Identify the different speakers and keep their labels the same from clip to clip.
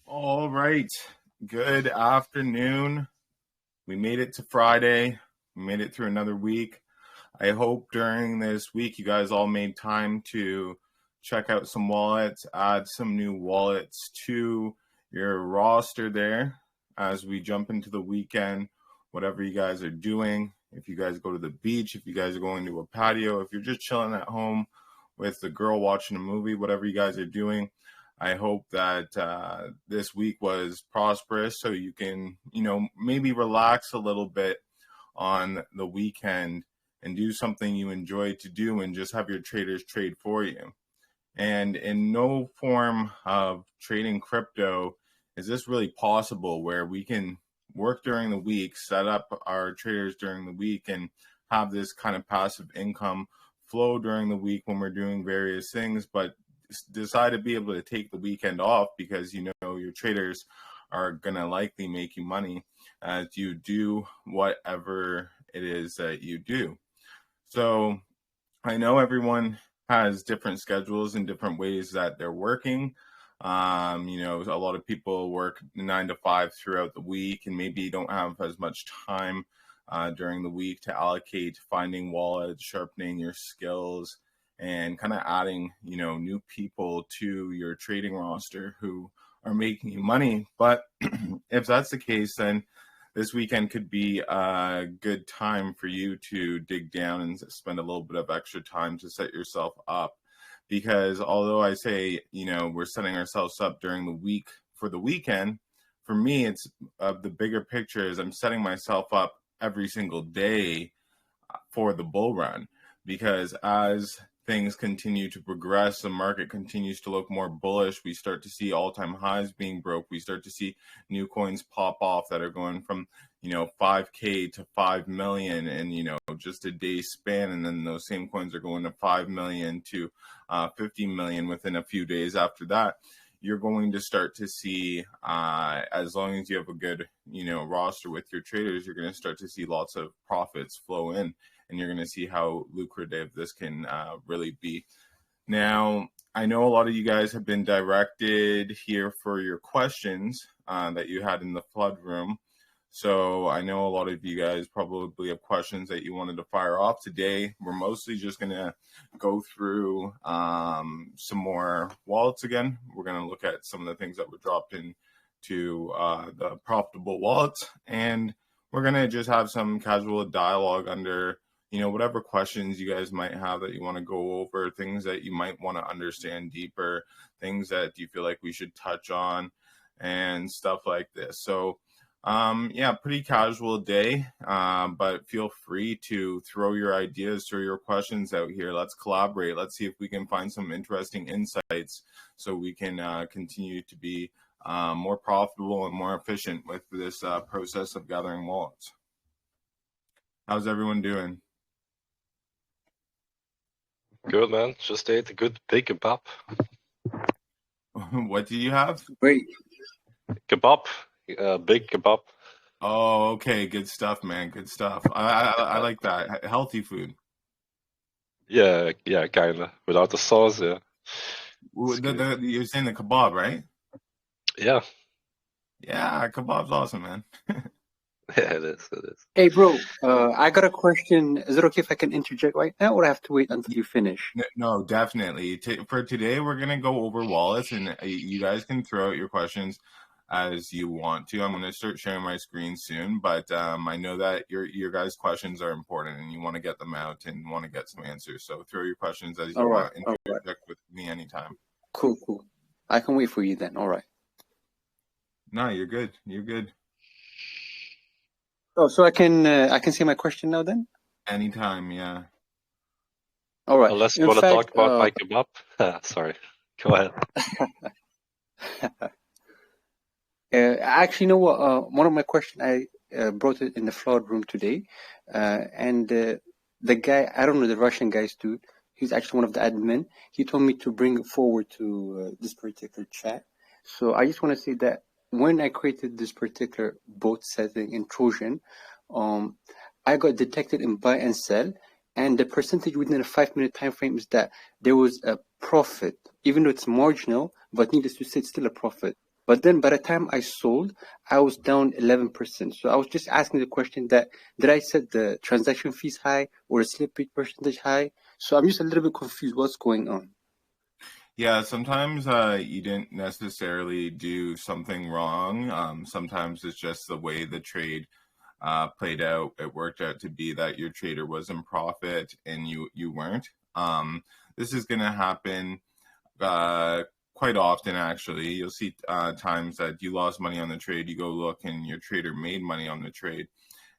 Speaker 1: All right. Good afternoon. We made it to Friday. We made it through another week. I hope during this week you guys all made time to check out some wallets, add some new wallets to your roster there as we jump into the weekend, whatever you guys are doing. If you guys go to the beach, if you guys are going to a patio, if you're just chilling at home with the girl watching a movie, whatever you guys are doing, I hope that this week was prosperous so you can, maybe relax a little bit on the weekend and do something you enjoy to do and just have your traders trade for you. And in no form of trading crypto is this really possible where we can work during the week, set up our traders during the week, and have this kind of passive income flow during the week when we're doing various things, but decide to be able to take the weekend off because your traders are going to likely make you money as you do whatever it is that you do. So I know everyone has different schedules and different ways that they're working. A lot of people work 9 to 5 throughout the week and maybe don't have as much time during the week to allocate finding wallets, sharpening your skills, and kind of adding, new people to your trading roster who are making you money. But if that's the case, then this weekend could be a good time for you to dig down and spend a little bit of extra time to set yourself up. Because although I say, we're setting ourselves up during the week for the weekend, for me, it's the bigger picture is I'm setting myself up every single day for the bull run. Because as things continue to progress, the market continues to look more bullish. We start to see all-time highs being broke. We start to see new coins pop off that are going from, 5K to 5 million in, just a day span. And then those same coins are going to 5 million to 50 million within a few days after that. You're going to start to see, as long as you have a good, roster with your traders, you're going to start to see lots of profits flow in. And you're going to see how lucrative this can really be. Now, I know a lot of you guys have been directed here for your questions that you had in the flood room. So I know a lot of you guys probably have questions that you wanted to fire off today. We're mostly just going to go through some more wallets again. We're going to look at some of the things that were dropped into the profitable wallets. And we're going to just have some casual dialogue under whatever questions you guys might have that you want to go over, things that you might want to understand deeper, things that you feel like we should touch on, and stuff like this. So, pretty casual day, but feel free to throw your ideas, throw your questions out here. Let's collaborate. Let's see if we can find some interesting insights so we can continue to be more profitable and more efficient with this process of gathering wallets. How's everyone doing?
Speaker 2: Good, man. Just ate a good big kebab.
Speaker 1: What do you have?
Speaker 3: Great.
Speaker 2: Kebab. Big kebab.
Speaker 1: Oh, okay. Good stuff, man. Good stuff. I like that. Healthy food.
Speaker 2: Yeah, kind of. Without the sauce, yeah.
Speaker 1: You're saying the kebab, right?
Speaker 2: Yeah.
Speaker 1: Yeah, kebab's awesome, man.
Speaker 2: Yeah, it is.
Speaker 3: Hey, bro, I got a question. Is it okay if I can interject right now, or do I have to wait until you finish?
Speaker 1: No, definitely. For today, we're going to go over wallets, and you guys can throw out your questions as you want to. I'm going to start sharing my screen soon, but I know that your guys' questions are important, and you want to get them out and want to get some answers. So throw your questions as you want. Interject with me anytime.
Speaker 3: Cool. I can wait for you then. All right.
Speaker 1: No, you're good. You're good.
Speaker 3: Oh, so I can see my question now then?
Speaker 1: Anytime, yeah.
Speaker 3: All right.
Speaker 2: Unless you want to talk about my kebab. Sorry. Go ahead.
Speaker 3: Actually, you know what? One of my questions, I brought it in the flood room today. And the guy, I don't know, the Russian guy's dude, he's actually one of the admin. He told me to bring it forward to this particular chat. So I just want to say that when I created this particular bot setting in Trojan, I got detected in buy and sell, and the percentage within a 5-minute time frame is that there was a profit, even though it's marginal, but needless to say, it's still a profit. But then by the time I sold, I was down 11%. So I was just asking the question that did I set the transaction fees high or the slippage percentage high? So I'm just a little bit confused what's going on.
Speaker 1: Yeah, sometimes you didn't necessarily do something wrong. Sometimes it's just the way the trade played out. It worked out to be that your trader was in profit and you weren't. This is going to happen quite often, actually. You'll see times that you lost money on the trade, you go look and your trader made money on the trade.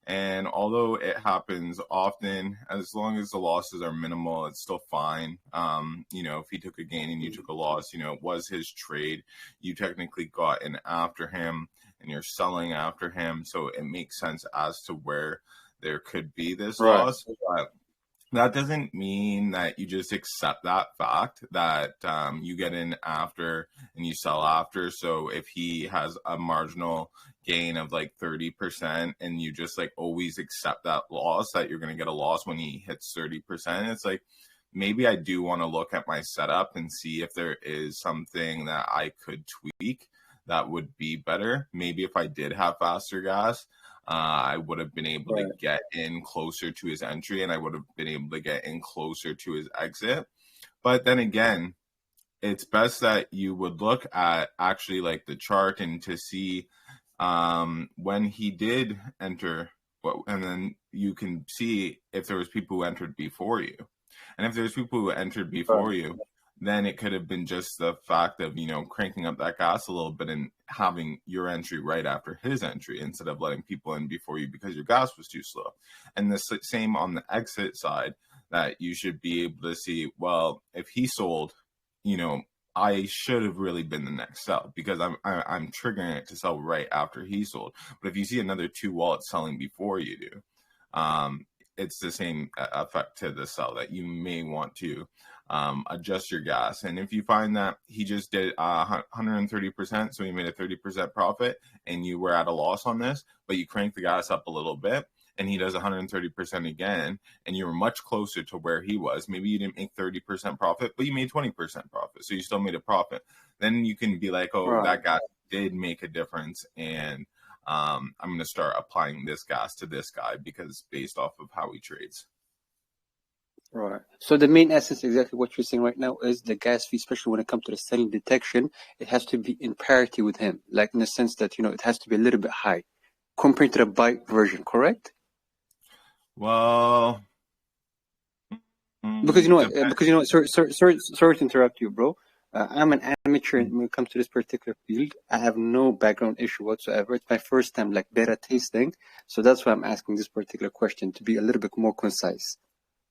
Speaker 1: And although it happens often, as long as the losses are minimal, it's still fine. If he took a gain and you took a loss, it was his trade. You technically got in after him and you're selling after him. So it makes sense as to where there could be this loss. But that doesn't mean that you just accept that fact that you get in after and you sell after. So if he has a marginal gain of like 30% and you just like always accept that loss, that you're going to get a loss when he hits 30%, it's like, maybe I do want to look at my setup and see if there is something that I could tweak that would be better. Maybe if I did have faster gas, I would have been able to get in closer to his entry and I would have been able to get in closer to his exit. But then again, it's best that you would look at actually like the chart and to see when he did enter, and then you can see if there was people who entered before you. And if there's people who entered before you, then it could have been just the fact of, cranking up that gas a little bit and having your entry right after his entry instead of letting people in before you because your gas was too slow. And the same on the exit side, that you should be able to see, well, if he sold, I should have really been the next sell because I'm triggering it to sell right after he sold. But if you see another two wallets selling before you do, it's the same effect to the sell that you may want to adjust your gas. And if you find that he just did 130%, so he made a 30% profit and you were at a loss on this, but you crank the gas up a little bit and he does 130% again, and you were much closer to where he was. Maybe you didn't make 30% profit, but you made 20% profit. So you still made a profit. Then you can be like, oh, that gas did make a difference. And I'm going to start applying this gas to this guy because based off of how he trades.
Speaker 3: Right. So the main essence, exactly what you're saying right now, is the gas fee, especially when it comes to the selling detection, it has to be in parity with him, like in the sense that, it has to be a little bit high compared to the buy version, correct?
Speaker 1: Well,
Speaker 3: because sorry to interrupt you, bro. I'm an amateur when it comes to this particular field. I have no background issue whatsoever. It's my first time like beta tasting, so that's why I'm asking this particular question to be a little bit more concise.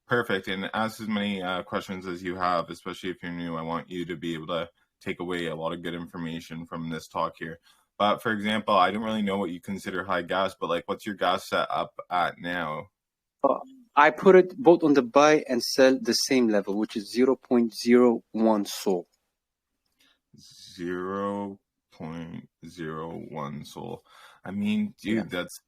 Speaker 1: Perfect. And ask as many questions as you have, especially if you're new. I want you to be able to take away a lot of good information from this talk here. But for example, I don't really know what you consider high gas, but like, what's your gas set up at now?
Speaker 3: I put it both on the buy and sell the same level, which is 0.01 sol.
Speaker 1: 0.01 sol. I mean, dude, that's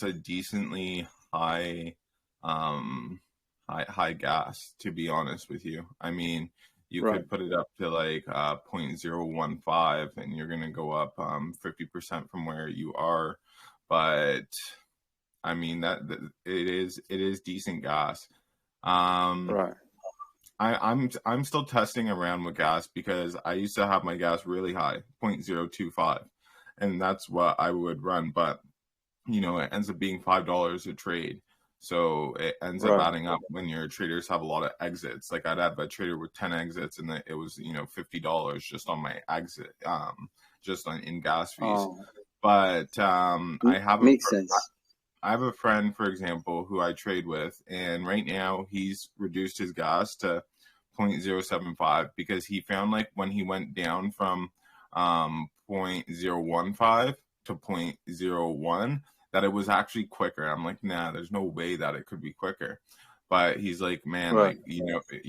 Speaker 1: a decently high high gas, to be honest with you. I mean, you could put it up to like 0.015 and you're going to go up 50% from where you are. But I mean, that it is decent gas. I'm still testing around with gas because I used to have my gas really high, 0.025, and that's what I would run. But it ends up being $5 a trade, so it ends up adding up when your traders have a lot of exits. Like I'd have a trader with 10 exits, and it was $50 just on my exit, just on in gas fees. But I have
Speaker 3: makes sense.
Speaker 1: I have a friend, for example, who I trade with, and right now he's reduced his gas to 0.075 because he found like when he went down from 0.015 to 0.01 that it was actually quicker. I'm like, nah, there's no way that it could be quicker. But he's like, man, like, you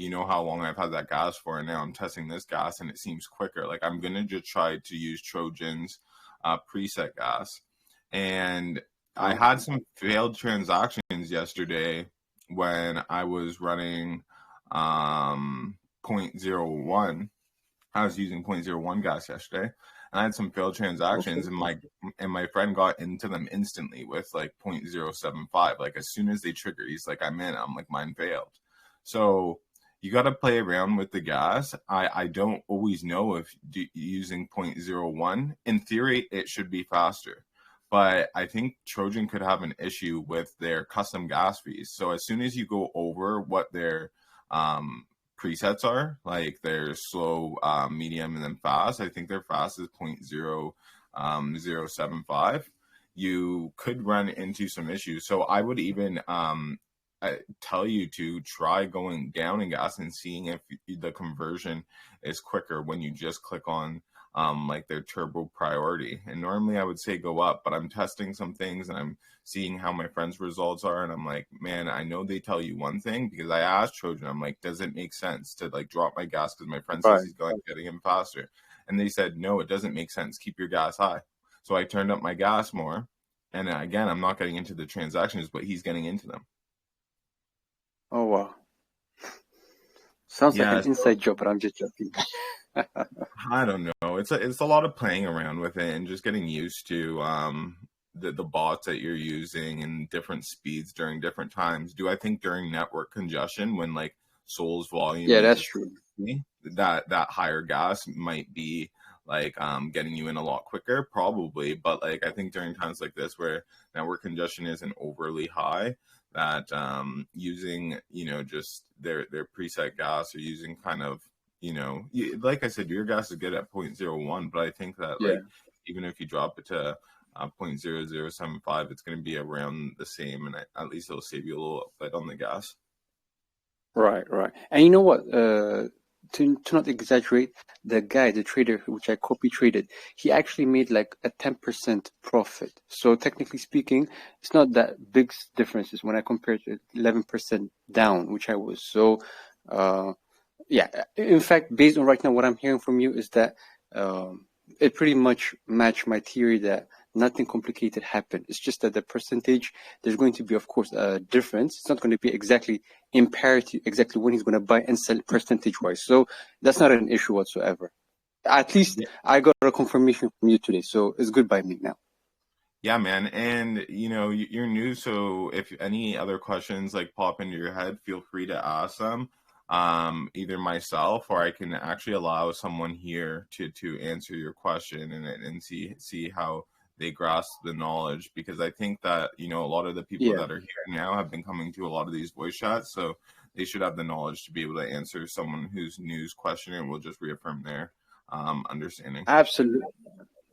Speaker 1: know how long I've had that gas for, and now I'm testing this gas and it seems quicker. Like I'm going to just try to use Trojan's preset gas. And I had some failed transactions yesterday when I was running 0.01 I was using 0.01 gas yesterday, and I had some failed transactions, and my friend got into them instantly with like 0.075. Like as soon as they trigger, he's like, I'm in. I'm like, mine failed. So you got to play around with the gas. I don't always know if using 0.01. In theory, it should be faster. But I think Trojan could have an issue with their custom gas fees. So as soon as you go over what their presets are, like their slow, medium, and then fast, I think their fast is 0.075. You could run into some issues. So I would even tell you to try going down in gas and seeing if the conversion is quicker when you just click on like their turbo priority. And normally I would say go up, but I'm testing some things and I'm seeing how my friends' results are, and I'm like, man, I know they tell you one thing, because I asked Trojan, I'm like, does it make sense to like drop my gas because my friend says he's getting in faster? And they said, no, it doesn't make sense. Keep your gas high. So I turned up my gas more, and again, I'm not getting into the transactions, but he's getting into them.
Speaker 3: Oh wow. Sounds like an inside job, but I'm just joking.
Speaker 1: I don't know. It's a lot of playing around with it and just getting used to the bots that you're using and different speeds during different times. Do I think during network congestion, when like Sol's volume,
Speaker 3: that's true,
Speaker 1: that higher gas might be like getting you in a lot quicker? Probably. But like I think during times like this where network congestion isn't overly high, that using, you know, just their preset gas, or using kind of, you know, like I said, your gas is good at 0.01, but I think that like even if you drop it to 0.0075, it's going to be around the same, and at least it'll save you a little bit on the gas.
Speaker 3: Right. And you know what? To not exaggerate, the trader, which I copy traded, he actually made like a 10% profit. So technically speaking, it's not that big differences when I compare to 11% down, which I was. So, in fact, based on right now, what I'm hearing from you is that it pretty much matched my theory that nothing complicated happened. It's just that the percentage, there's going to be, of course, a difference. It's not going to be exactly in parity, exactly when he's going to buy and sell percentage-wise. So that's not an issue whatsoever. At least I got a confirmation from you today, so it's good by me now.
Speaker 1: Yeah, man. And, you know, you're new, so if any other questions like pop into your head, feel free to ask them. Either myself, or I can actually allow someone here to answer your question and see how they grasp the knowledge, because I think that, you know, a lot of the people that are here now have been coming to a lot of these voice chats, so they should have the knowledge to be able to answer someone who's new's question, and will just reaffirm their understanding.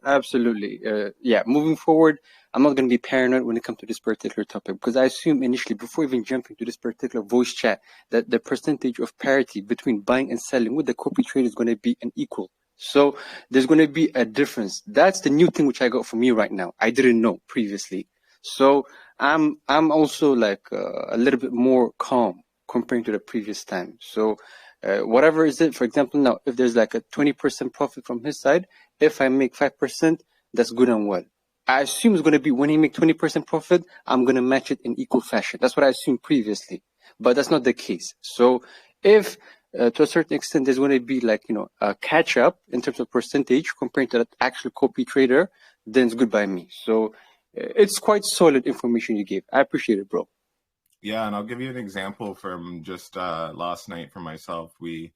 Speaker 3: Absolutely. Moving forward, I'm not going to be paranoid when it comes to this particular topic, because I assume initially, before even jumping to this particular voice chat, that the percentage of parity between buying and selling with the copy trade is going to be an equal. So there's going to be a difference. That's the new thing which I got from you right now. I didn't know previously. So I'm also like a little bit more calm comparing to the previous time. So whatever is it, for example, now, if there's like a 20% profit from his side, if I make 5%, that's good and well. I assume it's going to be when he make 20% profit, I'm going to match it in equal fashion. That's what I assumed previously, but that's not the case. So if to a certain extent, there's going to be like, you know, a catch up in terms of percentage compared to that actual copy trader, then it's good by me. So it's quite solid information you gave. I appreciate it, bro.
Speaker 1: Yeah, and I'll give you an example from just last night for myself. We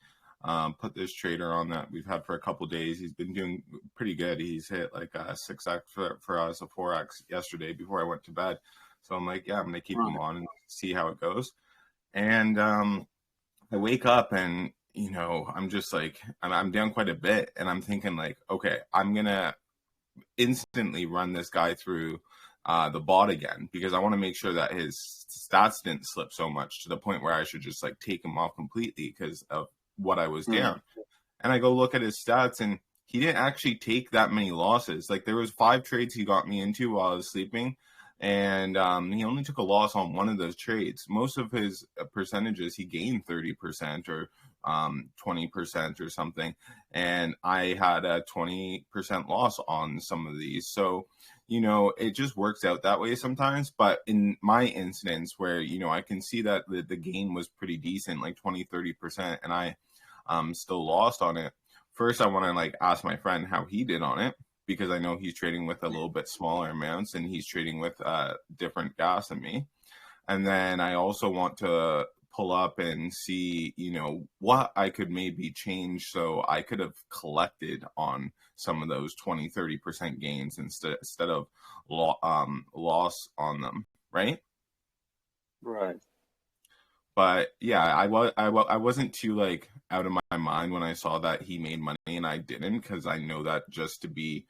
Speaker 1: put this trader on that we've had for a couple days. He's been doing pretty good. He's hit like a 6x for us, a 4x yesterday before I went to bed. So I'm like, yeah, I'm going to keep him on and see how it goes. And I wake up and, you know, I'm just like, I'm down quite a bit. And I'm thinking like, okay, I'm going to instantly run this guy through the bot again, because I want to make sure that his stats didn't slip so much to the point where I should just like take him off completely because of what I was down. And I go look at his stats, and he didn't actually take that many losses. Like there was 5 trades he got me into while I was sleeping, and he only took a loss on one of those trades. Most of his percentages, he gained 30% or 20% or something, and I had a 20% loss on some of these. So, you know, it just works out that way sometimes. But in my instance where, you know, I can see that the gain was pretty decent, like 20-30%, and I still lost on it. first I want to like ask my friend how he did on it, because I know he's trading with a little bit smaller amounts and he's trading with different gas than me. And then I also want to pull up and see, you know, what I could maybe change so I could have collected on some of those 20-30% gains instead of loss on them, right?
Speaker 3: Right.
Speaker 1: But yeah, I wasn't too like out of my mind when I saw that he made money and I didn't, because I know that just to be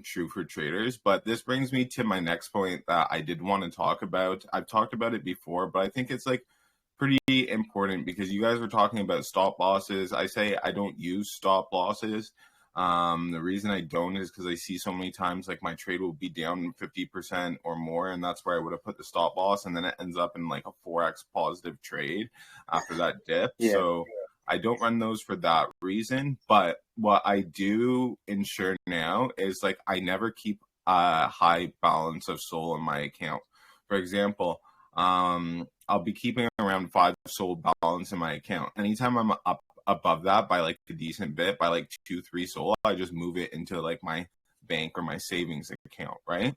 Speaker 1: true for traders. But this brings me to my next point that I did want to talk about. I've talked about it before, but I think it's like pretty important, because you guys were talking about stop losses. I say I don't use stop losses. The reason I don't is because I see so many times like my trade will be down 50% or more, and that's where I would have put the stop loss, and then it ends up in like a 4x positive trade after that dip.
Speaker 3: Yeah.
Speaker 1: So I don't run those for that reason. But what I do ensure now is like I never keep a high balance of SOL in my account. For example, I'll be keeping around 5 SOL balance in my account. Anytime I'm up above that by like a decent bit, by like 2-3 SOL, I just move it into like my bank or my savings account, right?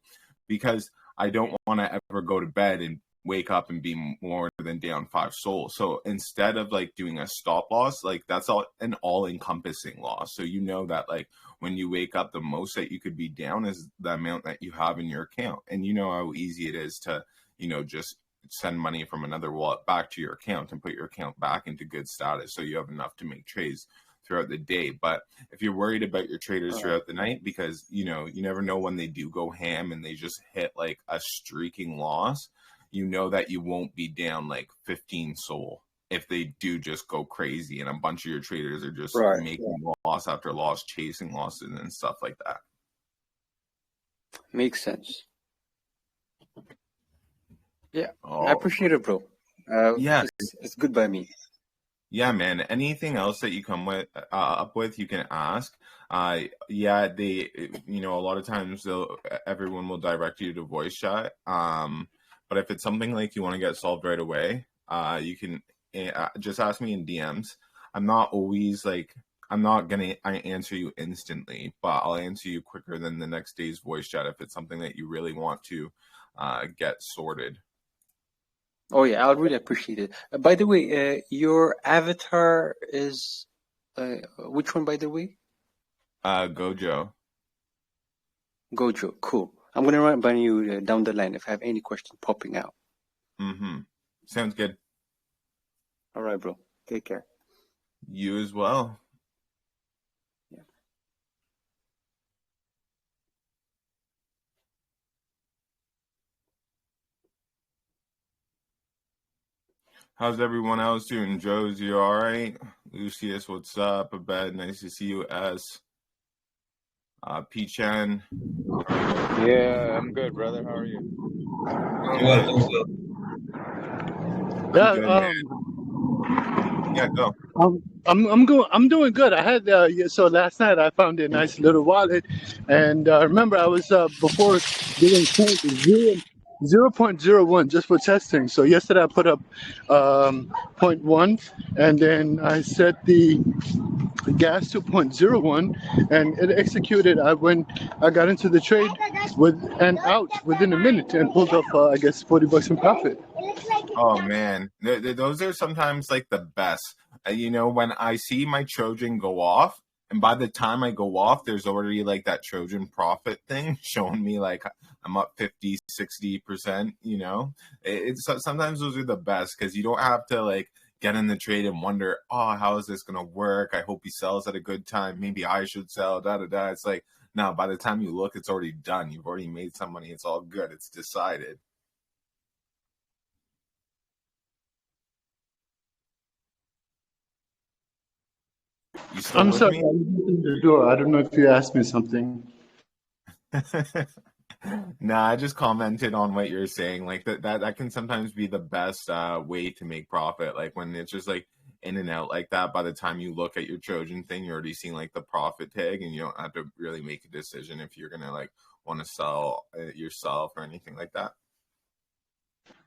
Speaker 1: Because I don't want to ever go to bed and wake up and be more than down 5 SOL. So instead of like doing a stop loss, like that's an all encompassing loss. So you know that like when you wake up, the most that you could be down is the amount that you have in your account. And you know how easy it is to, you know, just send money from another wallet back to your account and put your account back into good status so you have enough to make trades throughout the day. But if you're worried about your traders throughout the night, because you know you never know when they do go ham and they just hit like a streaking loss, you know that you won't be down like 15 SOL if they do just go crazy and a bunch of your traders are just making loss after loss, chasing losses and stuff like that.
Speaker 3: Makes sense. Yeah, I appreciate it, bro.
Speaker 1: Yeah,
Speaker 3: it's good by me.
Speaker 1: Yeah, man. Anything else that you come with up with, you can ask. Yeah, you know, a lot of times everyone will direct you to voice chat. But if it's something like you want to get solved right away, you can just ask me in DMs. I'm not gonna answer you instantly, but I'll answer you quicker than the next day's voice chat if it's something that you really want to get sorted.
Speaker 3: Oh yeah, I'll really appreciate it. By the way, your avatar is which one? By the way,
Speaker 1: Gojo.
Speaker 3: Gojo. Cool. I'm gonna run by you down the line if I have any question popping out.
Speaker 1: Sounds good.
Speaker 3: All right, bro. Take care.
Speaker 1: You as well.
Speaker 3: Yeah.
Speaker 1: How's everyone else doing? Joe's, you all right? Lucius, what's up? Abed, nice to see you. S. P-Chan.
Speaker 4: Yeah, I'm good, brother. How are you?
Speaker 1: Yeah, good, man. Yeah, go.
Speaker 5: I'm doing good. I had so last night I found a nice little wallet, and remember I was before doing 0.01 just for testing. So yesterday I put up 0.1, and then I set the gas to 0.01, and it executed. I got into the trade out within a minute and pulled up I guess $40 in profit.
Speaker 1: Oh man, those are sometimes like the best. You know, when I see my Trojan go off, and by the time I go off, there's already like that Trojan profit thing showing me like I'm up 50, 60%, you know, it's sometimes those are the best because you don't have to like get in the trade and wonder, oh, how is this going to work? I hope he sells at a good time. Maybe I should sell, It's like, no, by the time you look, it's already done. You've already made some money. It's all good. It's decided.
Speaker 5: I'm sorry, I opened the door. I don't know if you asked me something.
Speaker 1: Nah, I just commented on what you're saying. Like that can sometimes be the best way to make profit. Like when it's just like in and out like that, by the time you look at your Trojan thing, you're already seeing like the profit tag, and you don't have to really make a decision if you're gonna like want to sell yourself or anything like that.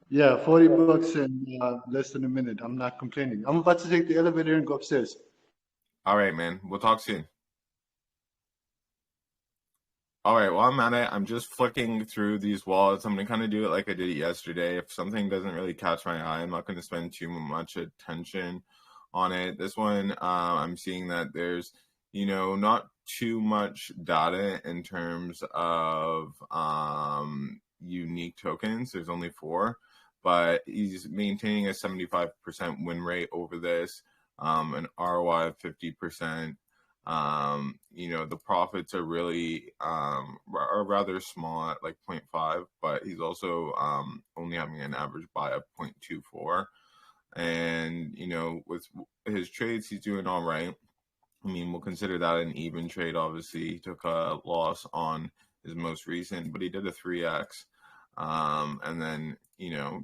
Speaker 5: Yeah, $40 in less than a minute. I'm not complaining. I'm about to take the elevator and go upstairs.
Speaker 1: All right, man. We'll talk soon. All right, while I'm at it, I'm just flicking through these wallets. I'm going to kind of do it like I did it yesterday. If something doesn't really catch my eye, I'm not going to spend too much attention on it. This one, I'm seeing that there's, not too much data in terms of unique tokens. There's only 4, but he's maintaining a 75% win rate over this, an ROI of 50%. The profits are really are rather small at like 0.5, but he's also only having an average buy of 0.24. And with his trades, he's doing all right. I mean, we'll consider that an even trade. Obviously, he took a loss on his most recent, but he did a 3x, and then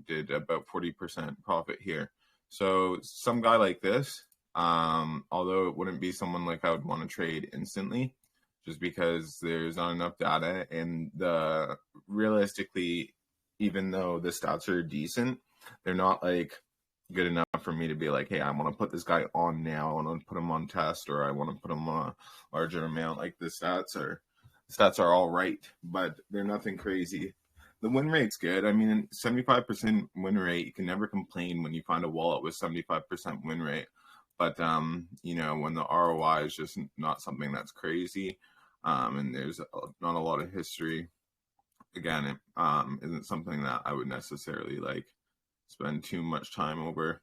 Speaker 1: did about 40% profit here. So some guy like this, although it wouldn't be someone like I would want to trade instantly, just because there's not enough data, and realistically, even though the stats are decent, they're not like good enough for me to be like, hey, I want to put this guy on now, I want to put him on test, or I want to put him on a larger amount. Like the stats are all right, but they're nothing crazy. The win rate's good. I mean, 75% win rate, you can never complain when you find a wallet with 75% win rate. But, when the ROI is just not something that's crazy, and there's not a lot of history, again, it isn't something that I would necessarily like spend too much time over.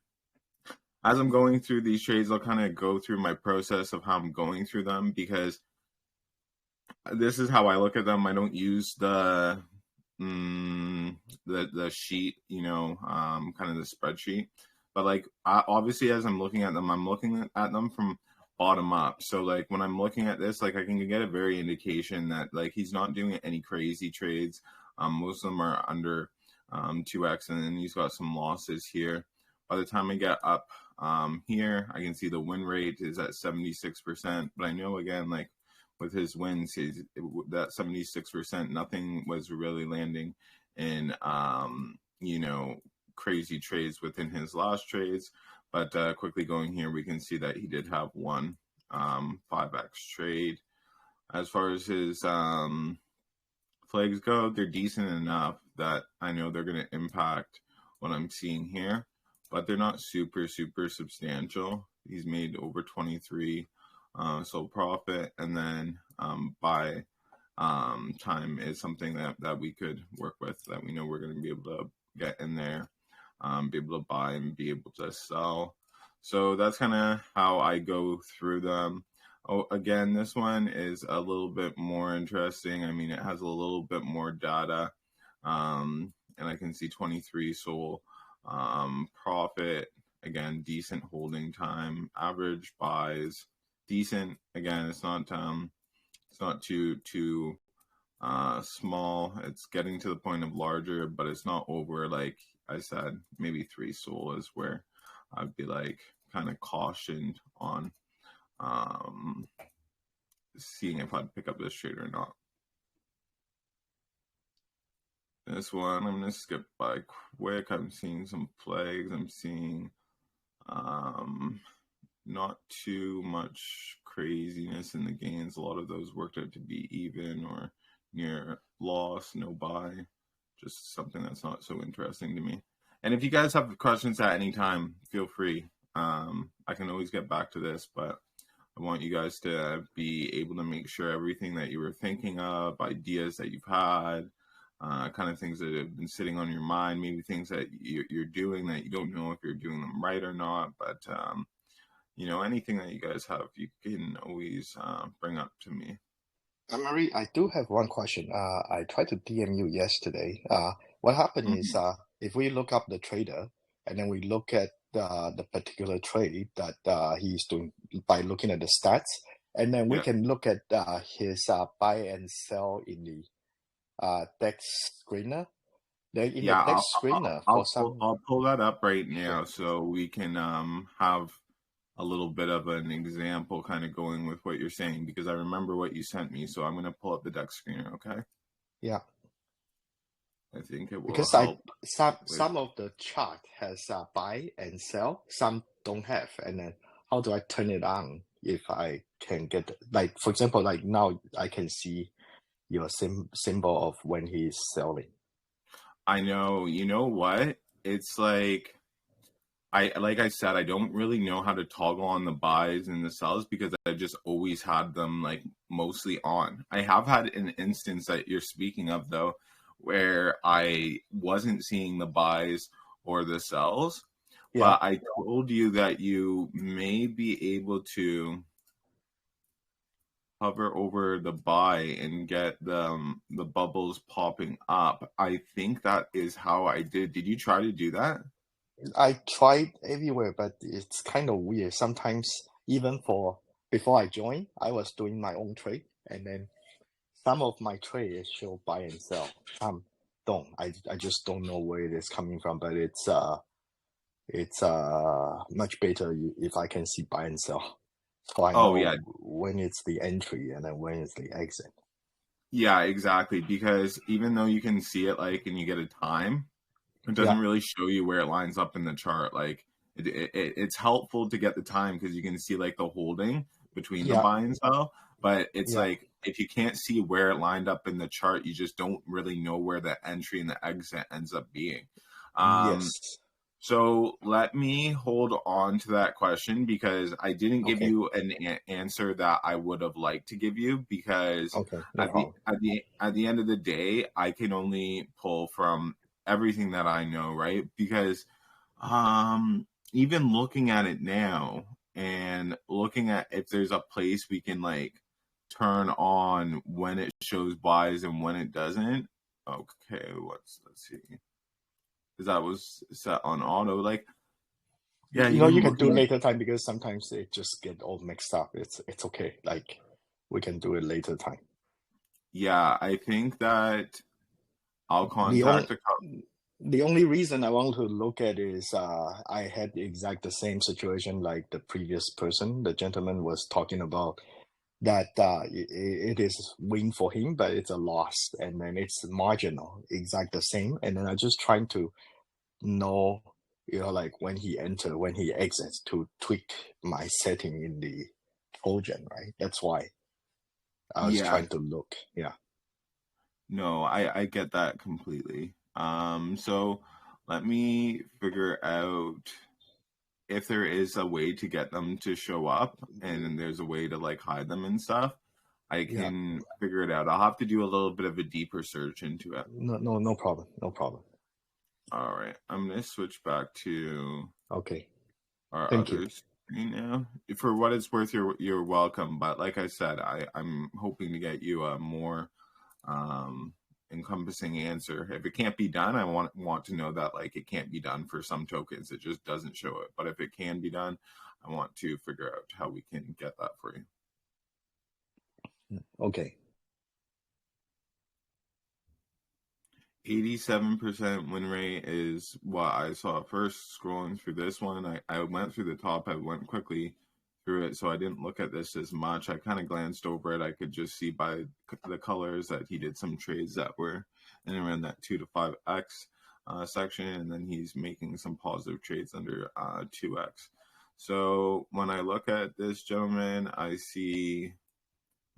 Speaker 1: As I'm going through these trades, I'll kind of go through my process of how I'm going through them, because this is how I look at them. I don't use the sheet, kind of the spreadsheet. But like, obviously, as I'm looking at them, I'm looking at them from bottom up. So like when I'm looking at this, like I can get a very indication that like he's not doing any crazy trades. Most of them are under 2x, and then he's got some losses here. By the time I get up here, I can see the win rate is at 76%. But I know, again, like with his wins, that 76%, nothing was really landing in crazy trades within his last trades. But quickly going here, we can see that he did have one 5x trade. As far as his flags go, they're decent enough that I know they're going to impact what I'm seeing here, but they're not super substantial. He's made over 23 so profit, and then buy time is something that we could work with, that we know we're going to be able to get in there, be able to buy and be able to sell. So that's kind of how I go through them. Oh, again, this one is a little bit more interesting. I mean, it has a little bit more data, and I can see 23 SOL profit. Again, decent holding time, average buys, decent. Again, it's not too small. It's getting to the point of larger, but it's not over. Like I said, maybe 3 SOL is where I'd be like kind of cautioned on seeing if I'd pick up this trade or not. This one, I'm going to skip by quick. I'm seeing some flags. I'm seeing not too much craziness in the gains. A lot of those worked out to be even or near loss, no buy. Just something that's not so interesting to me. And if you guys have questions at any time, feel free. I can always get back to this, but I want you guys to be able to make sure everything that you were thinking of, ideas that you've had, kind of things that have been sitting on your mind, maybe things that you're doing that you don't know if you're doing them right or not, but anything that you guys have, you can always bring up to me.
Speaker 6: Marie, I do have one question. I tried to DM you yesterday. What happened is, if we look up the trader and then we look at the particular trade that he's doing by looking at the stats, and then we can look at his buy and sell in the DEX screener. The DEX screener,
Speaker 1: I'll pull that up right now so we can have a little bit of an example kind of going with what you're saying, because I remember what you sent me. So I'm going to pull up the DEX screener, okay?
Speaker 6: Yeah.
Speaker 1: I think it will
Speaker 6: because
Speaker 1: help.
Speaker 6: Some of the chart has buy and sell, some don't have. And then how do I turn it on if I can get, like, for example, like now I can see your symbol of when he's selling.
Speaker 1: I know. You know what? It's like I said, I don't really know how to toggle on the buys and the sells because I've just always had them like mostly on. I have had an instance that you're speaking of though, where I wasn't seeing the buys or the sells,
Speaker 6: Yeah.
Speaker 1: but I told you that you may be able to hover over the buy and get the bubbles popping up. I think that is how I did. Did you try to do that?
Speaker 6: I tried everywhere, but it's kind of weird. Sometimes even before I joined, I was doing my own trade, and then some of my trades show buy and sell. Some don't. I just don't know where it is coming from, but it's much better if I can see buy and sell. So I
Speaker 1: Oh
Speaker 6: know
Speaker 1: yeah,
Speaker 6: when it's the entry and then when it's the exit.
Speaker 1: yeah, exactly. Because even though you can see it like and you get a time, it doesn't
Speaker 6: Yeah.
Speaker 1: really show you where it lines up in the chart. Like it's helpful to get the time because you can see like the holding between the
Speaker 6: Yeah.
Speaker 1: buy and sell. But it's
Speaker 6: Yeah.
Speaker 1: like if you can't see where it lined up in the chart, you just don't really know where the entry and the exit ends up being.
Speaker 6: Yes.
Speaker 1: So let me hold on to that question because I didn't give
Speaker 6: Okay.
Speaker 1: you an answer that I would have liked to give you because
Speaker 6: Okay. No
Speaker 1: at
Speaker 6: problem.
Speaker 1: the end of the day, I can only pull from everything that I know, right? Because even looking at it now and looking at if there's a place we can like turn on when it shows buys and when it doesn't. Okay, let's see. Because that was set on auto. Like, yeah,
Speaker 6: You know, you
Speaker 1: even
Speaker 6: can do
Speaker 1: looking at,
Speaker 6: later time because sometimes it just get all mixed up. It's okay. Like we can do it later time.
Speaker 1: yeah, I think that I'll
Speaker 6: The
Speaker 1: contact
Speaker 6: only reason I want to look at is I had the exact same situation like the previous person. The gentleman was talking about that it is win for him, but it's a loss, and then it's marginal, exact the same. And then I just trying to know, like when he enter, when he exits, to tweak my setting in the Trojan, right? That's why I was
Speaker 1: yeah,
Speaker 6: trying to look. Yeah.
Speaker 1: no, I get that completely. So let me figure out if there is a way to get them to show up and then there's a way to like hide them and stuff. I
Speaker 6: Yeah.
Speaker 1: can figure it out. I'll have to do a little bit of a deeper search into it.
Speaker 6: No problem. No problem.
Speaker 1: All right, I'm gonna switch back to
Speaker 6: Okay.
Speaker 1: our
Speaker 6: Thank you.
Speaker 1: others. You know, for what it's worth, you're welcome. But like I said, I'm hoping to get you a more encompassing answer. If it can't be done, I want to know that like it can't be done for some tokens. It just doesn't show it. But if it can be done, I want to figure out how we can get that for you.
Speaker 6: Okay.
Speaker 1: 87% win rate is what I saw first scrolling through this one. I went through the top. I went quickly through it, so I didn't look at this as much. I kind of glanced over it. I could just see by the colors that he did some trades that were in around that 2 to 5x section, and then he's making some positive trades under 2x. So when I look at this gentleman, I see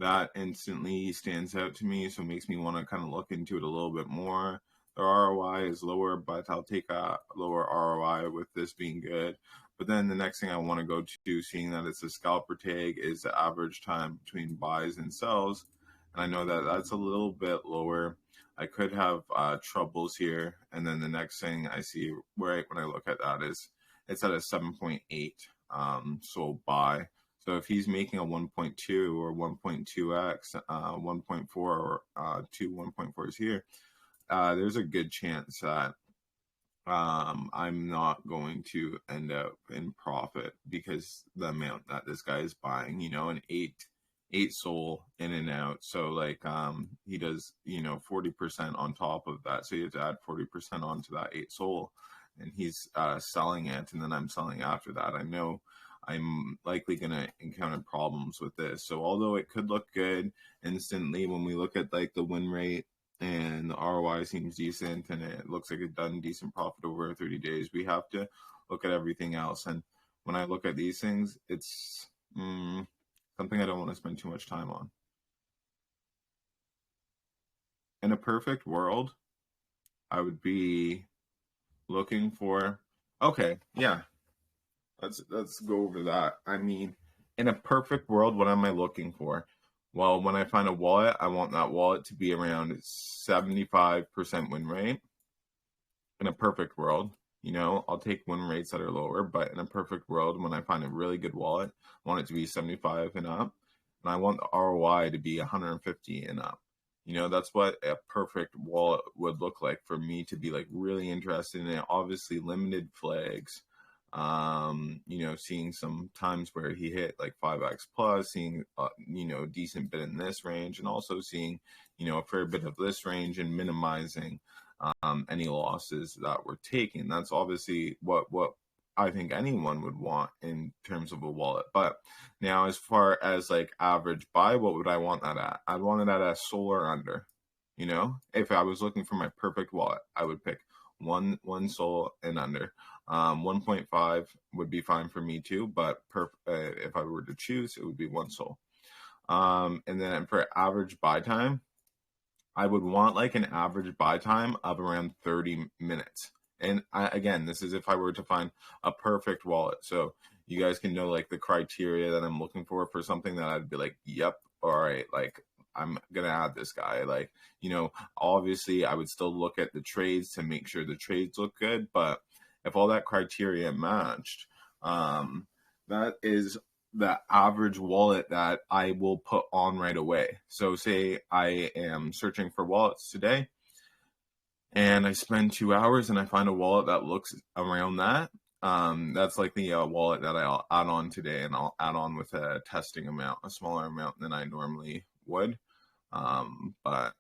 Speaker 1: that instantly stands out to me, so it makes me want to kind of look into it a little bit more. The ROI is lower, but I'll take a lower ROI with this being good. But then the next thing I want to go to, seeing that it's a scalper tag, is the average time between buys and sells. And I know that that's a little bit lower. I could have troubles here. And then the next thing I see right when I look at that is it's at a 7.8 sold buy. So if he's making a 1.2 or 1.2x, 1.4 or 1.4 is here, there's a good chance that I'm not going to end up in profit because the amount that this guy is buying, an eight soul in and out. So like he does, 40% on top of that. So you have to add 40% onto that 8 soul, and he's selling it, and then I'm selling after that. I know I'm likely going to encounter problems with this. So although it could look good instantly, when we look at like the win rate and the ROI seems decent and it looks like it's done decent profit over 30 days, we have to look at everything else. And when I look at these things, it's something I don't want to spend too much time on. In a perfect world, I would be looking for, okay, yeah, let's go over that. I mean, in a perfect world, what am I looking for? Well, when I find a wallet, I want that wallet to be around 75% win rate. In a perfect world, I'll take win rates that are lower, but in a perfect world, when I find a really good wallet, I want it to be 75 and up, and I want the ROI to be 150 and up. That's what a perfect wallet would look like for me to be like really interested in it. Obviously, limited flags. Seeing some times where he hit like 5x plus, seeing a decent bit in this range, and also seeing a fair bit of this range, and minimizing any losses that we're taking. That's obviously what I think anyone would want in terms of a wallet. But now, as far as like average buy, what would I want that at? I'd want it at a SOL or under. If I was looking for my perfect wallet, I would pick one SOL and under. 1.5 would be fine for me too, but if I were to choose, it would be 1 SOL. And then for average buy time, I would want like an average buy time of around 30 minutes. And again, this is if I were to find a perfect wallet. So you guys can know like the criteria that I'm looking for something that I'd be like, yep, all right, like I'm going to add this guy. Like, obviously I would still look at the trades to make sure the trades look good. But if all that criteria matched, that is the average wallet that I will put on right away. So say I am searching for wallets today, and I spend 2 hours and I find a wallet that looks around that. That's like the wallet that I'll add on today, and I'll add on with a testing amount, a smaller amount than I normally would. But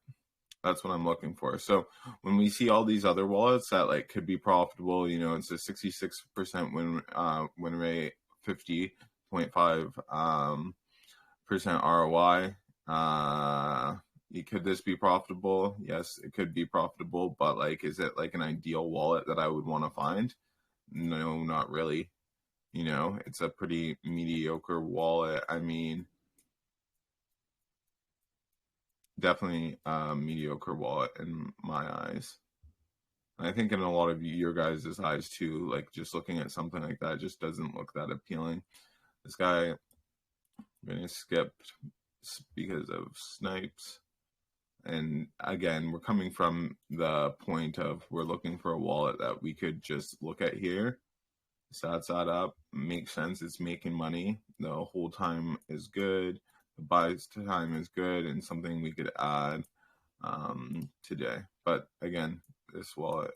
Speaker 1: that's what I'm looking for. So when we see all these other wallets that like could be profitable, it's a 66% win rate, 50.5% ROI. Could this be profitable? Yes, it could be profitable, but like, is it like an ideal wallet that I would want to find? No, not really. It's a pretty mediocre wallet. I mean, definitely a mediocre wallet in my eyes. And I think in a lot of your guys' eyes too, like just looking at something like that just doesn't look that appealing. This guy, I'm going to skip because of snipes. And again, we're coming from the point of we're looking for a wallet that we could just look at here. Stats add up, makes sense, it's making money. The whole time is good. The buy time is good, and something we could add today. But again, this wallet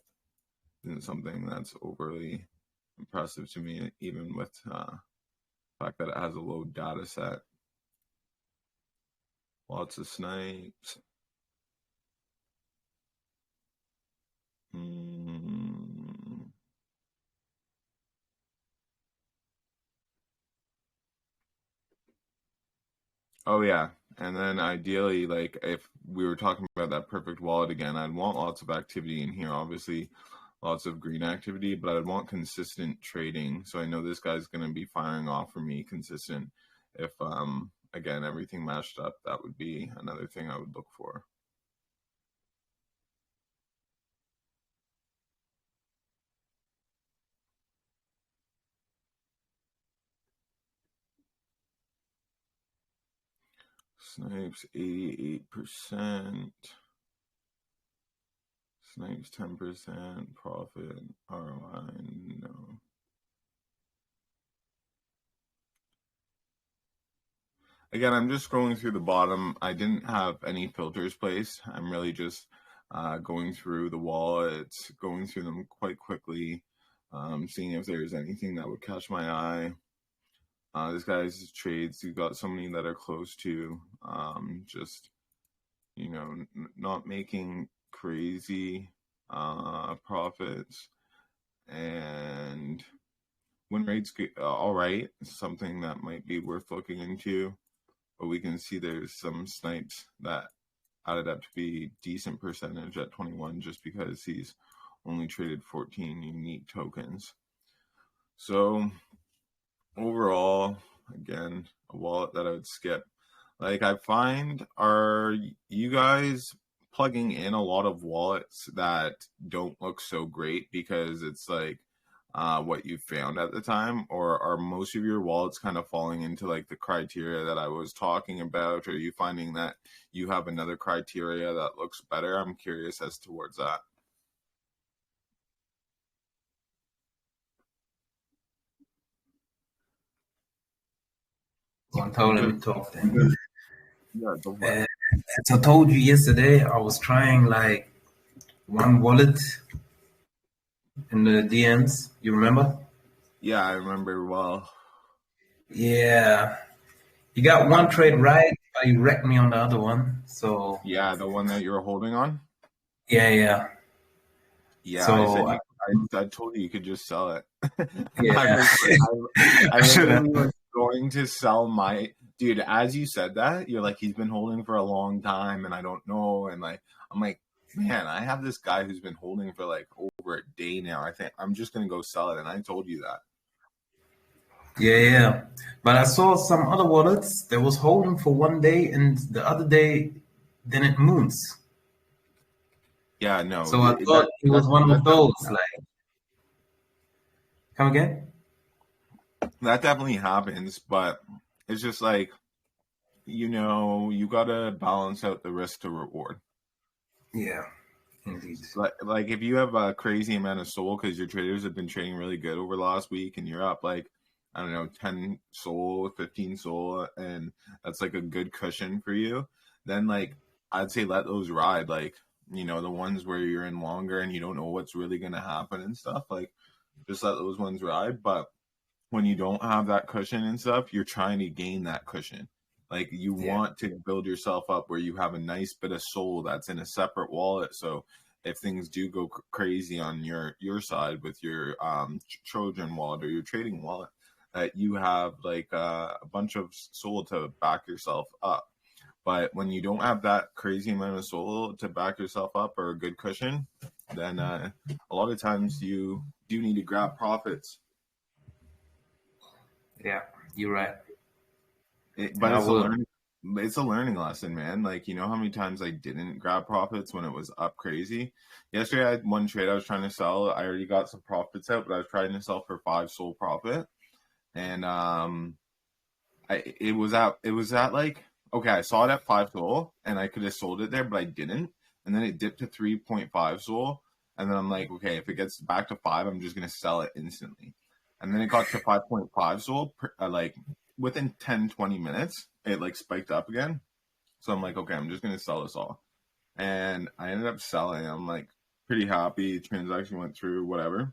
Speaker 1: isn't something that's overly impressive to me, even with the fact that it has a low data set. Lots of snipes. Oh yeah, and then ideally, like if we were talking about that perfect wallet again, I'd want lots of activity in here. Obviously, lots of green activity, but I'd want consistent trading. So I know this guy's going to be firing off for me consistent. If again everything matched up, that would be another thing I would look for. Snipes 88%. Snipes 10%. Profit ROI, no. Again, I'm just scrolling through the bottom. I didn't have any filters placed. I'm really just going through the wallets, going through them quite quickly, seeing if there's anything that would catch my eye. This guy's trades, he's got so many that are close to just, not making crazy profits. And win rates, all right, something that might be worth looking into. But we can see there's some snipes that added up to be decent percentage at 21 just because he's only traded 14 unique tokens. So overall, again, a wallet that I would skip. Like I find, are you guys plugging in a lot of wallets that don't look so great because it's like what you found at the time, or are most of your wallets kind of falling into like the criteria that I was talking about? Or are you finding that you have another criteria that looks better? I'm curious as towards that.
Speaker 7: Let me talk then.
Speaker 1: Yeah, go for it.
Speaker 7: As I told you yesterday, I was trying like one wallet in the DMs. You remember?
Speaker 1: Yeah, I remember well.
Speaker 7: Yeah. You got one trade right, but you wrecked me on the other one. So
Speaker 1: Yeah, the one that you're holding on.
Speaker 7: yeah.
Speaker 1: Yeah,
Speaker 7: So
Speaker 1: I told you could just sell it.
Speaker 7: yeah.
Speaker 1: I literally was going to sell my dude. As you said that, you're like, he's been holding for a long time, and I don't know. And like, I'm like, man, I have this guy who's been holding for like over a day now. I think I'm just gonna go sell it, and I told you that.
Speaker 7: Yeah. But I saw some other wallets that was holding for one day, and the other day, then it moves.
Speaker 1: Yeah, no.
Speaker 7: So I thought it was one of those. Like, come again?
Speaker 1: That definitely happens, but it's just like, you gotta balance out the risk to reward.
Speaker 7: Yeah, indeed.
Speaker 1: Like if you have a crazy amount of SOL because your traders have been trading really good over the last week, and you're up like, I don't know, 10 SOL, 15 SOL, and that's like a good cushion for you, then like I'd say let those ride. Like, the ones where you're in longer and you don't know what's really gonna happen and stuff, like just let those ones ride. But when you don't have that cushion and stuff, you're trying to gain that cushion. Like you want to build yourself up where you have a nice bit of SOL that's in a separate wallet. So if things do go crazy on your side with your Trojan wallet or your trading wallet, that you have like a bunch of SOL to back yourself up. But when you don't have that crazy amount of SOL to back yourself up or a good cushion, then a lot of times you do need to grab profits.
Speaker 7: Yeah, you're right.
Speaker 1: But it's a learning lesson, man. Like, how many times I didn't grab profits when it was up crazy? Yesterday I had one trade I was trying to sell. I already got some profits out, but I was trying to sell for 5 SOL profit. And it was at like, okay, I saw it at 5 SOL and I could have sold it there, but I didn't. And then it dipped to 3.5 SOL. And then I'm like, okay, if it gets back to 5, I'm just gonna sell it instantly. And then it got to 5.5 SOL, like within 10-20 minutes, it like spiked up again. So I'm like, okay, I'm just gonna sell this all. And I ended up selling. I'm like pretty happy. Transaction went through, whatever.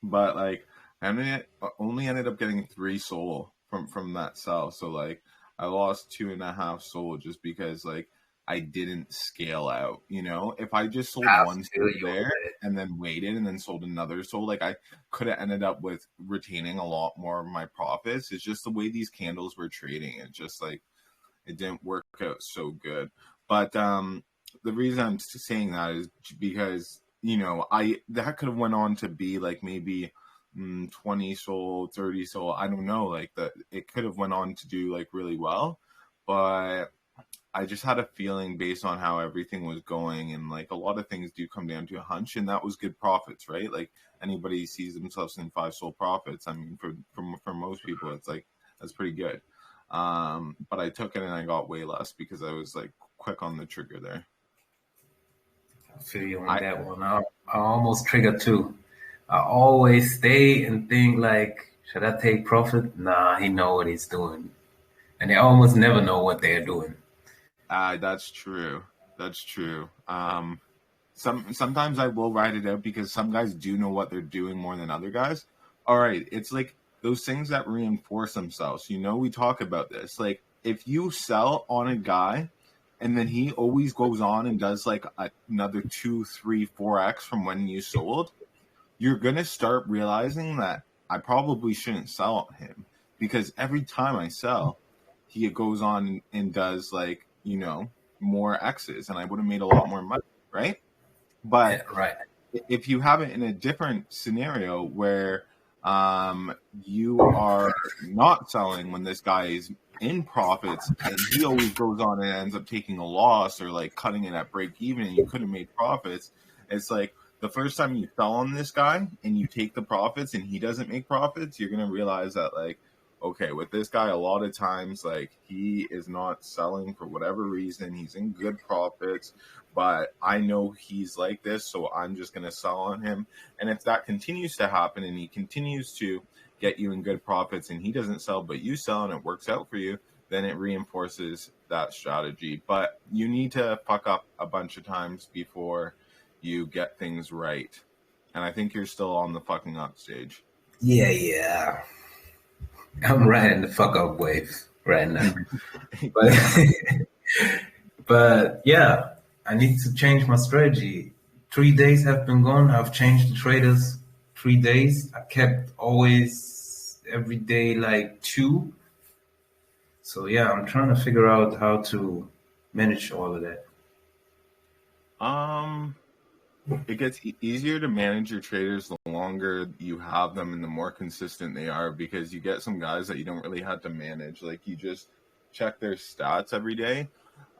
Speaker 1: But like I only ended up getting 3 SOL from that sell. So like I lost 2.5 SOL just because like I didn't scale out. If I just sold one SOL there and then waited and then sold another SOL, like I could have ended up with retaining a lot more of my profits. It's just the way these candles were trading. It just like it didn't work out so good. But the reason I'm saying that is because that could have went on to be like maybe 20 SOL, 30 SOL. I don't know. Like it could have went on to do like really well, but I just had a feeling based on how everything was going, and like a lot of things do come down to a hunch, and that was good profits, right? Like anybody sees themselves in 5 SOL profits. I mean, for most people, it's like that's pretty good. But I took it and I got way less because I was like quick on the trigger there.
Speaker 7: I feel you on that one. I almost triggered too. I always stay and think like, should I take profit? Nah, he know what he's doing, and they almost never know what they're doing.
Speaker 1: That's true. Sometimes I will ride it out because some guys do know what they're doing more than other guys. All right, it's like those things that reinforce themselves. We talk about this. Like if you sell on a guy and then he always goes on and does like another 2, 3, 4x from when you sold, you're going to start realizing that I probably shouldn't sell on him because every time I sell, he goes on and does like, more X's and I would have made a lot more money, right? But
Speaker 7: yeah, right.
Speaker 1: If you have it in a different scenario where you are not selling when this guy is in profits, and he always goes on and ends up taking a loss or like cutting it at break even, and you could have made profits. It's like the first time you sell on this guy and you take the profits and he doesn't make profits, you're gonna realize that like, okay, with this guy, a lot of times like he is not selling for whatever reason. He's in good profits, but I know he's like this, so I'm just gonna sell on him. And if that continues to happen and he continues to get you in good profits and he doesn't sell but you sell and it works out for you, then it reinforces that strategy. But you need to fuck up a bunch of times before you get things right. And I think you're still on the fucking up stage.
Speaker 7: Yeah. I'm riding the fuck up wave right now. But, but yeah, I need to change my strategy. 3 days have been gone. I've changed the traders 3 days. I kept always every day like 2. So yeah, I'm trying to figure out how to manage all of that.
Speaker 1: It gets easier to manage your traders the longer you have them and the more consistent they are, because you get some guys that you don't really have to manage. Like you just check their stats every day,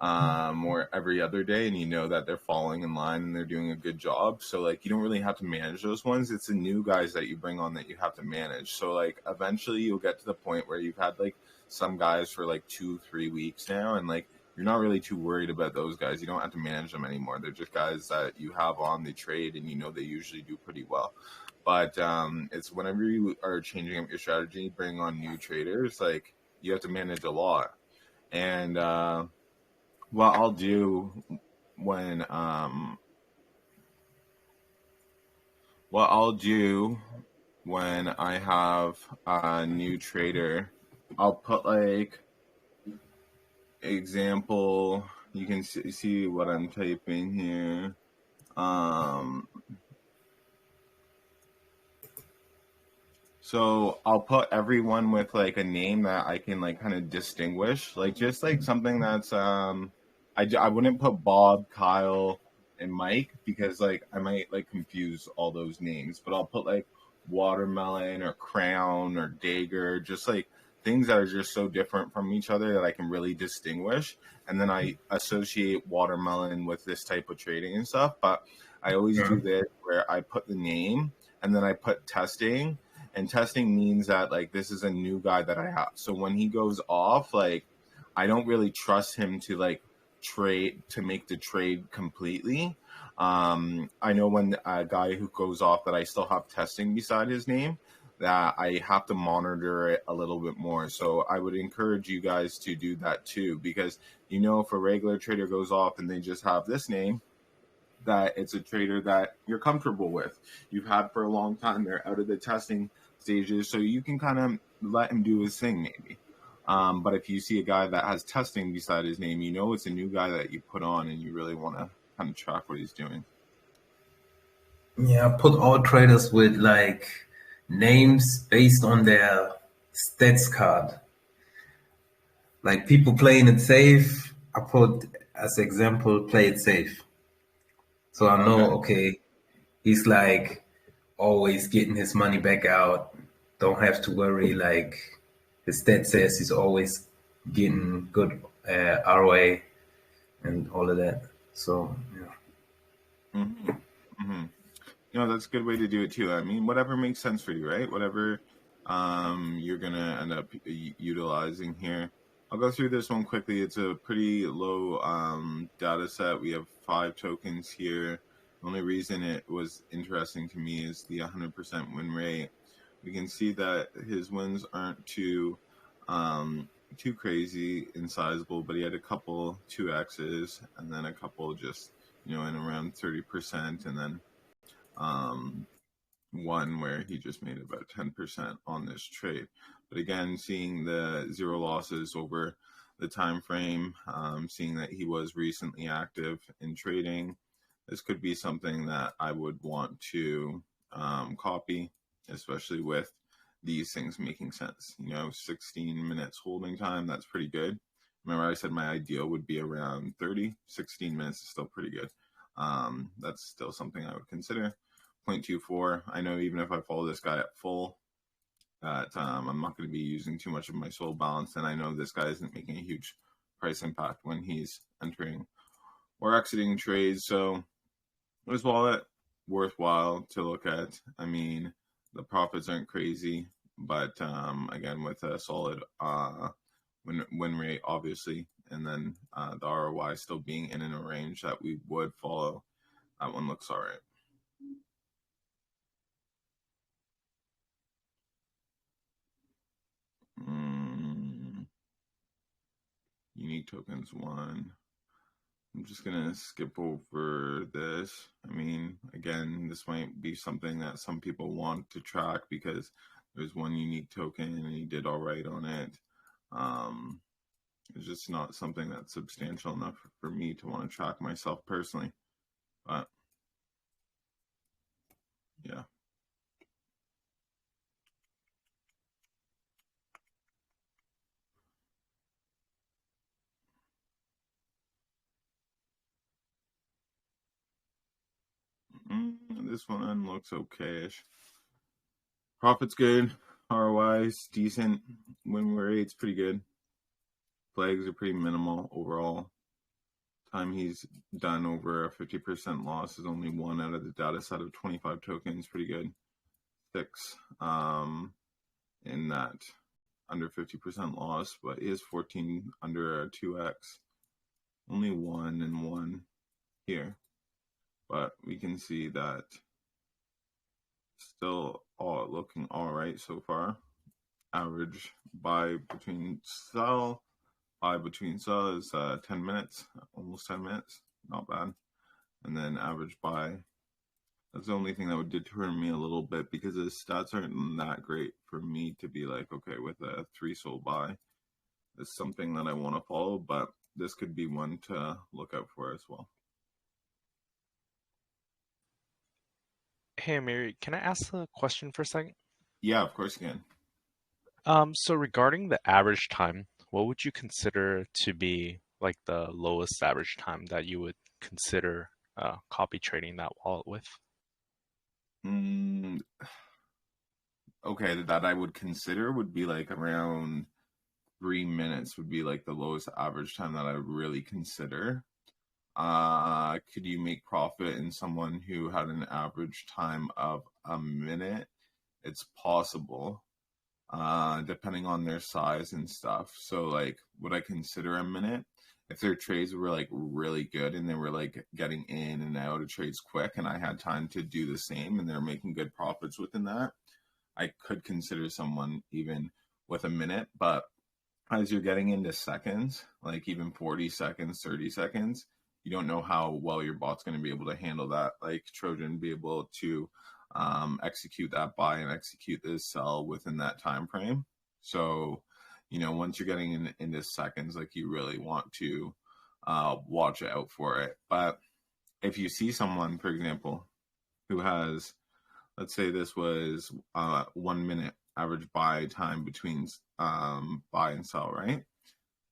Speaker 1: or every other day, and you know that they're falling in line and they're doing a good job. So like you don't really have to manage those ones. It's the new guys that you bring on that you have to manage. So like eventually you'll get to the point where you've had like some guys for like 2-3 weeks now, and like you're not really too worried about those guys. You don't have to manage them anymore. They're just guys that you have on the trade, and you know they usually do pretty well. But it's whenever you are changing up your strategy, bring on new traders, like you have to manage a lot. And what I'll do when I have a new trader, I'll put like example. You can see what I'm typing here. So I'll put everyone with like a name that I can like kind of distinguish, like just like something that's I wouldn't put Bob, Kyle, and Mike, because like I might like confuse all those names, but I'll put like Watermelon or Crown or Dagger, just like things that are just so different from each other that I can really distinguish. And then I associate Watermelon with this type of trading and stuff. But I always do this where I put the name and then I put testing. And testing means that like this is a new guy that I have. So when he goes off, like I don't really trust him to like make the trade completely. I know when a guy who goes off that I still have testing beside his name, that I have to monitor it a little bit more. So I would encourage you guys to do that too, because you know if a regular trader goes off and they just have this name, that it's a trader that you're comfortable with, you've had for a long time, they're out of the testing stages, so you can kind of let him do his thing maybe. But if you see a guy that has testing beside his name, you know it's a new guy that you put on and you really want to kind of track what he's doing.
Speaker 7: Yeah, put all traders with like names based on their stats card. Like people playing it safe, I put as example, play it safe. So I know, okay, he's like always getting his money back out. Don't have to worry, like his stat says he's always getting good ROA and all of that. So, yeah.
Speaker 1: Mm-hmm. Mm-hmm. You know, that's a good way to do it too. I mean, whatever makes sense for you, right? Whatever you're going to end up utilizing here. I'll go through this one quickly. It's a pretty low data set. We have 5 tokens here. The only reason it was interesting to me is the 100% win rate. We can see that his wins aren't too crazy and sizable, but he had a couple 2X's and then a couple just, you know, in around 30%, and then one where he just made about 10% on this trade. But again, seeing the 0 losses over the time frame, seeing that he was recently active in trading, this could be something that I would want to copy, especially with these things making sense. You know, 16 minutes holding time, that's pretty good. Remember I said my ideal would be around 30. 16 minutes is still pretty good. That's still something I would consider. 0.24. I know even if I follow this guy at full, that I'm not going to be using too much of my soul balance, and I know this guy isn't making a huge price impact when he's entering or exiting trades. So it was worthwhile to look at. I mean, the profits aren't crazy, but again, with a solid win rate, obviously, and then the ROI still being in a range that we would follow, that one looks all right. Unique tokens 1. I'm just going to skip over this. I mean, again, this might be something that some people want to track because there's one unique token and he did all right on it. It's just not something that's substantial enough for me to want to track myself personally. But yeah. This one looks okay-ish. Profit's good. ROI's decent. Win rate's pretty good. Flags are pretty minimal overall. Time he's done over a 50% loss is only 1 out of the data set of 25 tokens. Pretty good. 6 in that under 50% loss, but he has 14 under a 2x. Only 1 and 1 here. But we can see that still all looking all right so far. Average buy between sell is 10 minutes, almost 10 minutes, not bad. And then average buy, that's the only thing that would deter me a little bit because the stats aren't that great for me to be like, okay, with a 3 sold buy, it's something that I want to follow, but this could be one to look out for as well.
Speaker 8: Hey, Amiri, can I ask a question for a second?
Speaker 1: Yeah, of course you can.
Speaker 8: So regarding the average time, what would you consider to be like the lowest average time that you would consider copy trading that wallet with?
Speaker 1: Okay, that I would consider would be like around 3 minutes would be like the lowest average time that I would really consider. Could you make profit in someone who had an average time of a minute? It's possible, depending on their size and stuff. So like, would I consider a minute? If their trades were like really good and they were like getting in and out of trades quick and I had time to do the same and they're making good profits within that, I could consider someone even with a minute. But as you're getting into seconds, like even 40 seconds, 30 seconds, you don't know how well your bot's going to be able to handle that. Like Trojan be able to execute that buy and execute this sell within that time frame. So, you know, once you're getting into seconds, like you really want to watch out for it. But if you see someone, for example, who has, let's say this was 1 minute average buy time between buy and sell, right?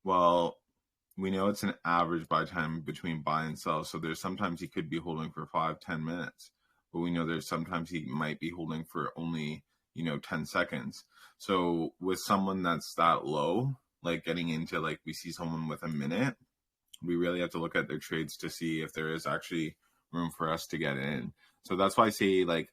Speaker 1: Well, we know it's an average buy time between buy and sell. So there's sometimes he could be holding for 5-10 minutes, but we know there's sometimes he might be holding for only, 10 seconds. So with someone that's that low, like getting into like we see someone with a minute, we really have to look at their trades to see if there is actually room for us to get in. So that's why I say like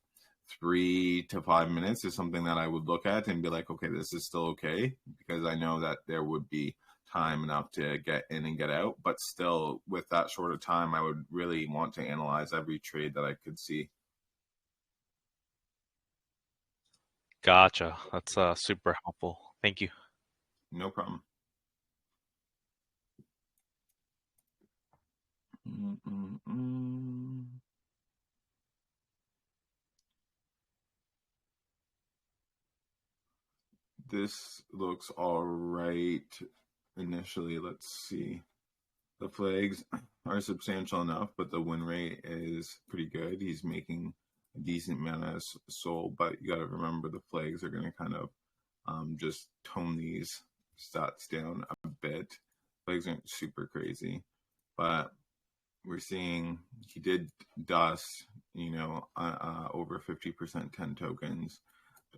Speaker 1: 3 to 5 minutes is something that I would look at and be like, okay, this is still okay, because I know that there would be time enough to get in and get out, but still with that short of time, I would really want to analyze every trade that I could see.
Speaker 8: Gotcha. That's super helpful. Thank you.
Speaker 1: No problem. This looks all right initially. Let's see. The flags are substantial enough, but the win rate is pretty good. He's making a decent amount of soul, but you got to remember the flags are going to kind of just tone these stats down a bit. Flags aren't super crazy, but we're seeing he did dust, over 50% 10 tokens.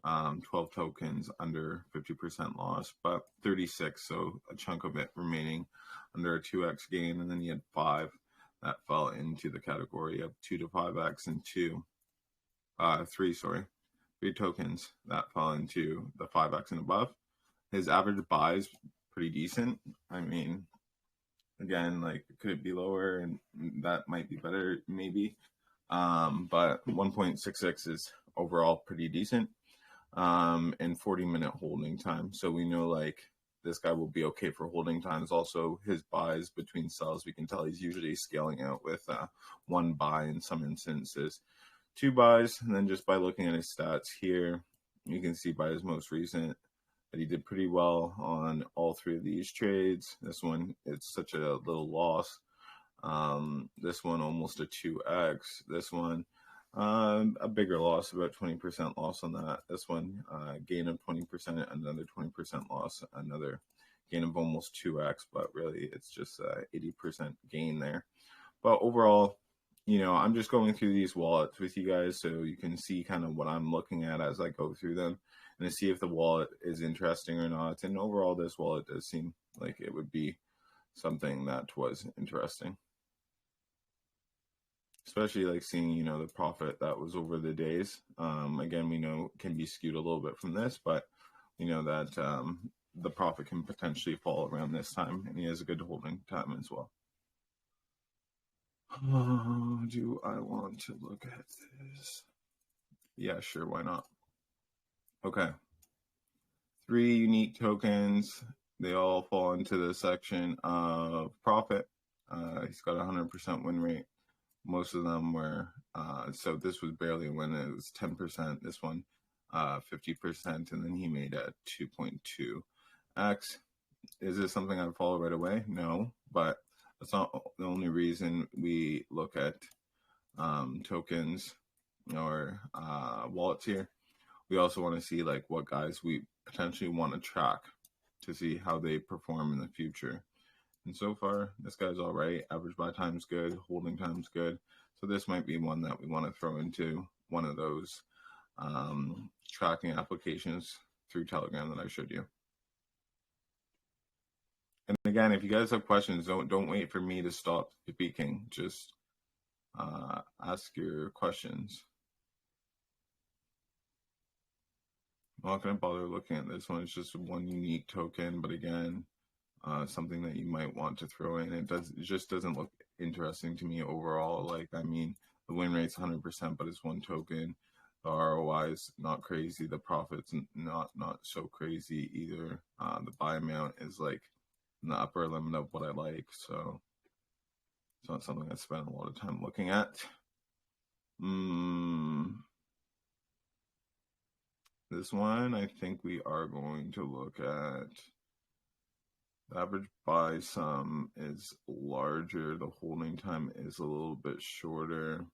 Speaker 1: 12 tokens under 50% loss, but 36, so a chunk of it remaining under a 2x gain, and then you had 5 that fell into the category of 2 to 5x, and 3 tokens that fell into the 5x and above. His average buy is pretty decent. I mean, again, like, could it be lower? And that might be better, maybe. But 1.66 is overall pretty decent. And 40-minute holding time. So we know, like, this guy will be okay for holding times. Also, his buys between sells, we can tell he's usually scaling out with 1 buy in some instances, 2 buys. And then just by looking at his stats here, you can see by his most recent that he did pretty well on all 3 of these trades. This one, it's such a little loss. This one, almost a 2x. This one, a bigger loss, about 20% loss on that. This one, gain of 20%, another 20% loss, another gain of almost 2x, but really it's just 80% gain there. But overall, you know, I'm just going through these wallets with you guys so you can see kind of what I'm looking at as I go through them, and to see if the wallet is interesting or not. And overall, this wallet does seem like it would be something that was interesting. Especially like seeing, you know, the profit that was over the days. Again, we know can be skewed a little bit from this, but you know that the profit can potentially fall around this time, and he has a good holding time as well. Do I want to look at this? Yeah, sure, why not? Okay. 3 unique tokens. They all fall into the section of profit. He's got a 100% win rate. Most of them were, so this was barely a win. It was 10%. This one, 50%, and then he made a 2.2x. Is this something I'd follow right away? No, but that's not the only reason we look at tokens or wallets here. We also want to see like what guys we potentially want to track to see how they perform in the future. And so far, this guy's all right. Average buy time's good. Holding time's good. So this might be one that we want to throw into one of those tracking applications through Telegram that I showed you. And again, if you guys have questions, don't wait for me to stop speaking. Just ask your questions. I'm not going to bother looking at this one. It's just one unique token, but again, something that you might want to throw in. It just doesn't look interesting to me overall. Like, I mean, the win rate's 100%, but it's one token. The ROI is not crazy. The profit's not so crazy either. The buy amount is like in the upper limit of what I like, so it's not something I spend a lot of time looking at. This one, I think we are going to look at. The average buy sum is larger. The holding time is a little bit shorter.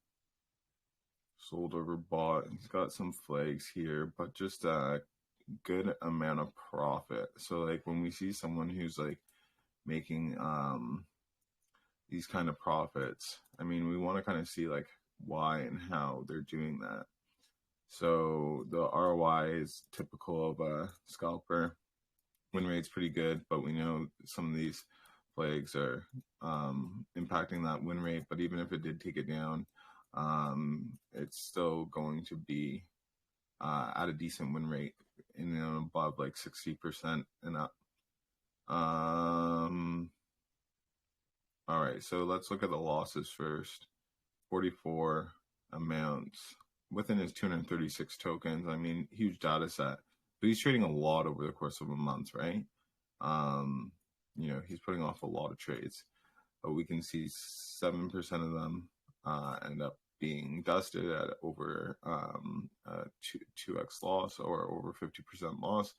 Speaker 1: Sold over bought. He's got some flags here, but just a good amount of profit. So like when we see someone who's like making these kind of profits, I mean, we want to kind of see like why and how they're doing that. So the ROI is typical of a scalper. Win rate's pretty good, but we know some of these flags are impacting that win rate. But even if it did take it down, it's still going to be at a decent win rate and above like 60% and up. All right, so let's look at the losses first. 44 amounts within his 236 tokens. I mean, huge data set. But he's trading a lot over the course of a month, right? You know, he's putting off a lot of trades. But we can see 7% of them end up being dusted at over 2x loss or over 50% loss.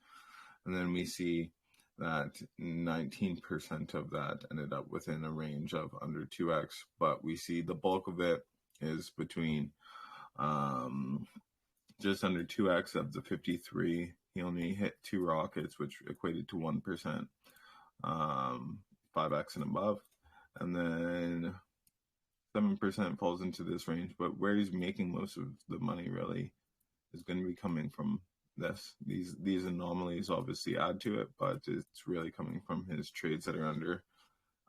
Speaker 1: And then we see that 19% of that ended up within a range of under 2x. But we see the bulk of it is between just under 2x of the 53. He only hit 2 rockets, which equated to 1%, 5x and above. And then 7% falls into this range. But where he's making most of the money really is going to be coming from these anomalies obviously add to it, but it's really coming from his trades that are under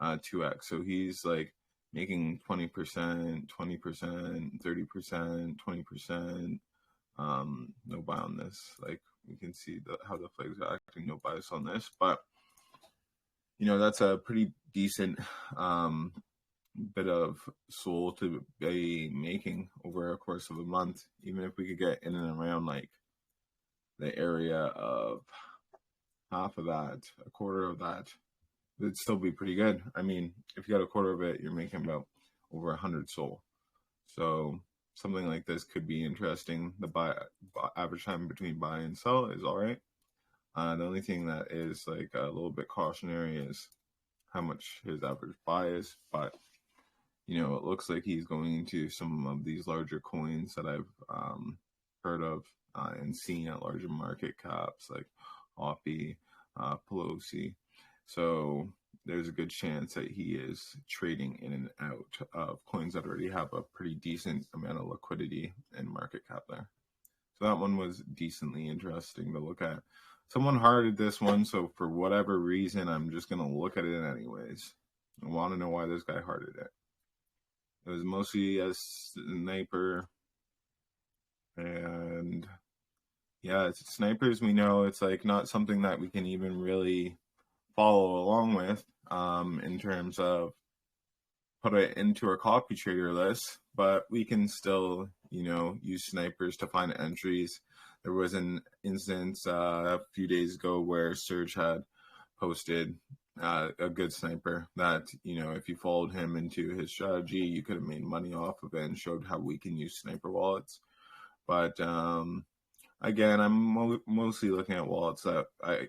Speaker 1: 2x. So he's like making 20%, 20%, 30%, 20%. No buy on this. Like we can see how the flags are acting. No bias on this, but that's a pretty decent bit of SOL to be making over a course of a month. Even if we could get in and around like the area of half of that, a quarter of that, it'd still be pretty good. I mean, if you got a quarter of it, you're making about over 100 SOL. So something like this could be interesting. The average time between buy and sell is all right. The only thing that is like a little bit cautionary is how much his average buy is, but it looks like he's going into some of these larger coins that I've heard of and seen at larger market caps like Hoppy, Pelosi. So there's a good chance that he is trading in and out of coins that already have a pretty decent amount of liquidity and market cap there. So that one was decently interesting to look at. Someone hearted this one, so for whatever reason, I'm just going to look at it anyways. I want to know why this guy hearted it. It was mostly a sniper, and yeah, snipers, we know it's like not something that we can even really follow along with in terms of put it into our copy trader list, but we can still use snipers to find entries. There was an instance a few days ago where Surge had posted a good sniper that if you followed him into his strategy, you could have made money off of it, and showed how we can use sniper wallets. But again, I'm mostly looking at wallets that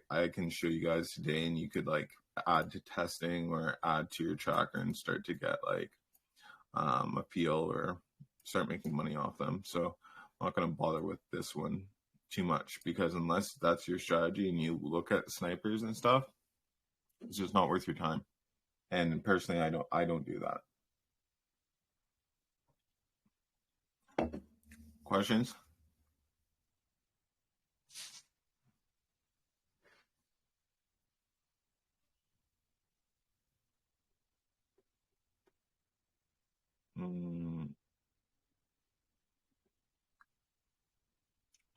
Speaker 1: I can show you guys today, and you could like add to testing or add to your tracker and start to get like a feel or start making money off them. So I'm not going to bother with this one too much, because unless that's your strategy and you look at snipers and stuff, it's just not worth your time. And personally, I don't do that. Questions?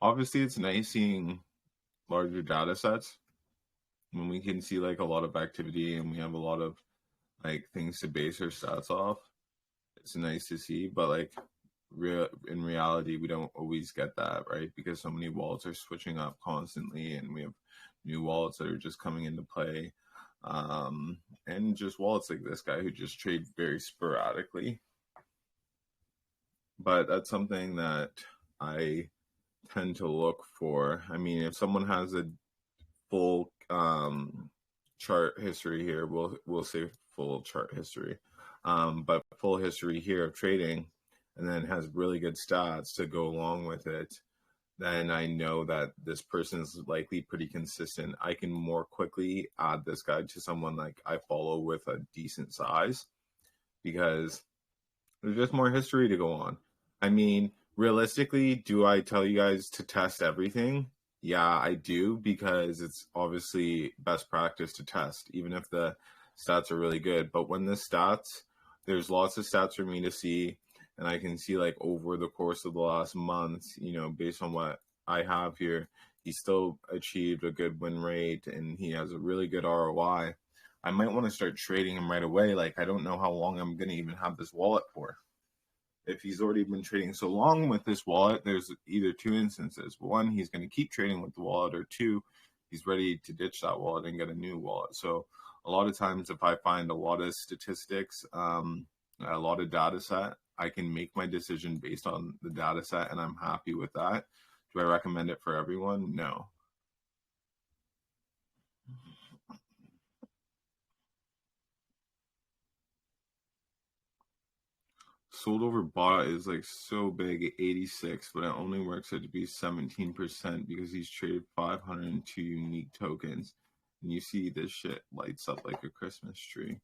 Speaker 1: Obviously, it's nice seeing larger data sets when we can see like a lot of activity and we have a lot of like things to base our stats off. It's nice to see, but like in reality, we don't always get that, right? Because so many wallets are switching up constantly, and we have new wallets that are just coming into play, and just wallets like this guy who just trade very sporadically. But that's something that I tend to look for. I mean, if someone has a full chart history here, we'll say full chart history, but full history here of trading, and then has really good stats to go along with it, then I know that this person is likely pretty consistent. I can more quickly add this guy to someone like I follow with a decent size, because there's just more history to go on. I mean, realistically, do I tell you guys to test everything? Yeah, I do, because it's obviously best practice to test, even if the stats are really good. But when the stats, there's lots of stats for me to see, and I can see like over the course of the last month, based on what I have here, he still achieved a good win rate and he has a really good ROI. I might want to start trading him right away. Like, I don't know how long I'm going to even have this wallet for. If he's already been trading so long with this wallet, there's either two instances. One, he's going to keep trading with the wallet, or two, he's ready to ditch that wallet and get a new wallet. So a lot of times if I find a lot of statistics, a lot of data set, I can make my decision based on the data set, and I'm happy with that. Do I recommend it for everyone? No. Sold over bought is like so big at 86, but it only works out to be 17% because he's traded 502 unique tokens. And you see this shit lights up like a Christmas tree.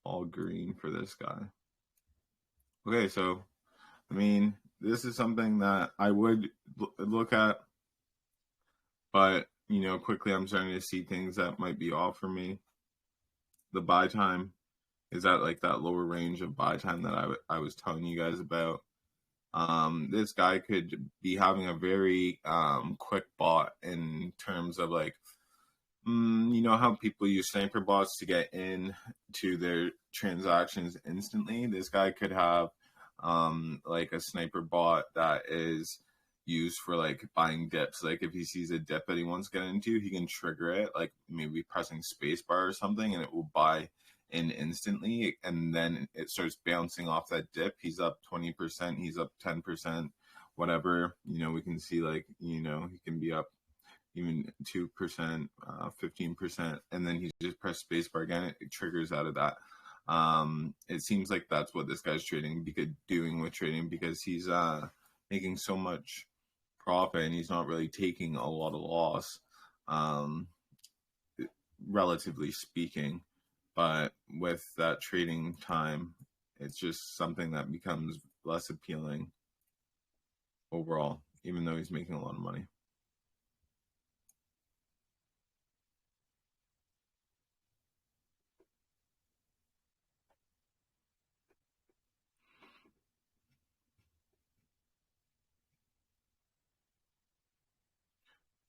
Speaker 1: All green for this guy. Okay, so, I mean, this is something that I would look at. But, you know, quickly I'm starting to see things that might be off for me. The buy time is at like that lower range of buy time that I was telling you guys about. This guy could be having a very quick bot in terms of like, you know how people use sniper bots to get in to their transactions instantly? This guy could have like a sniper bot that is used for like buying dips. Like if he sees a dip that he wants to get into, he can trigger it, like maybe pressing spacebar or something, and it will buy in instantly, and then it starts bouncing off that dip. He's up 20%, he's up 10%, whatever. You know, we can see like, you know, he can be up even 2%, 15%, and then he just press spacebar again. It triggers out of that. It seems like that's what this guy's doing with trading, because he's making so much profit and he's not really taking a lot of loss, relatively speaking. But with that trading time, it's just something that becomes less appealing overall, even though he's making a lot of money.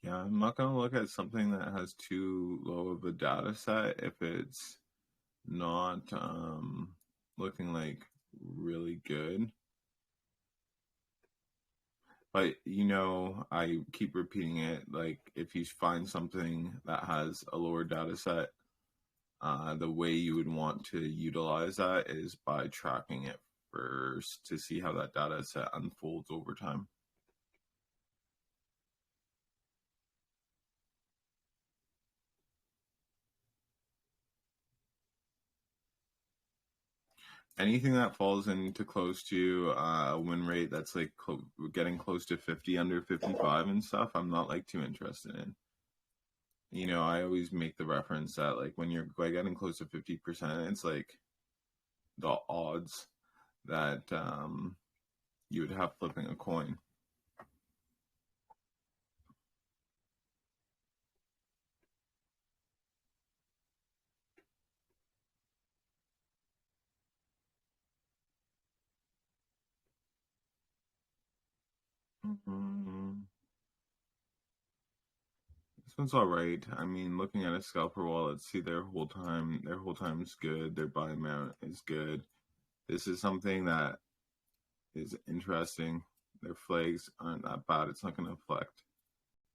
Speaker 1: Yeah, I'm not going to look at something that has too low of a data set if it's not looking like really good. But, you know, I keep repeating it, like if you find something that has a lower data set, the way you would want to utilize that is by tracking it first to see how that data set unfolds over time. Anything that falls into close to a win rate that's like getting close to 50, under 55 and stuff, I'm not like too interested in. You know, I always make the reference that like when you're like getting close to 50%, it's like the odds that you would have flipping a coin. This one's all right. I mean, looking at a scalper wallet, see their hold time is good. Their buy amount is good. This is something that is interesting. Their flags aren't that bad. It's not going to affect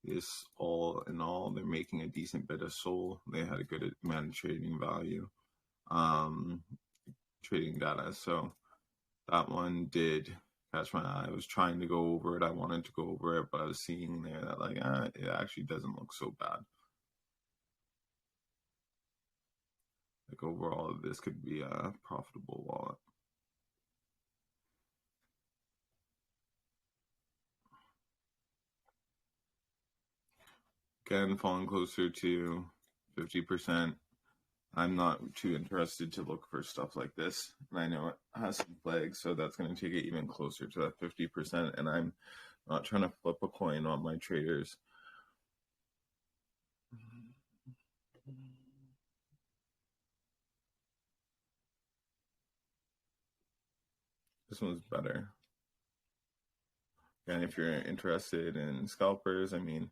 Speaker 1: this. All in all, they're making a decent bit of SOL. They had a good amount of trading value, trading data. So that one did catch my eye. I was trying to go over it. I wanted to go over it, but I was seeing there that like, it actually doesn't look so bad. Like overall, this could be a profitable wallet. Again, falling closer to 50%. I'm not too interested to look for stuff like this. And I know it has some flags, so that's going to take it even closer to that 50%. And I'm not trying to flip a coin on my traders. This one's better. And if you're interested in scalpers, I mean,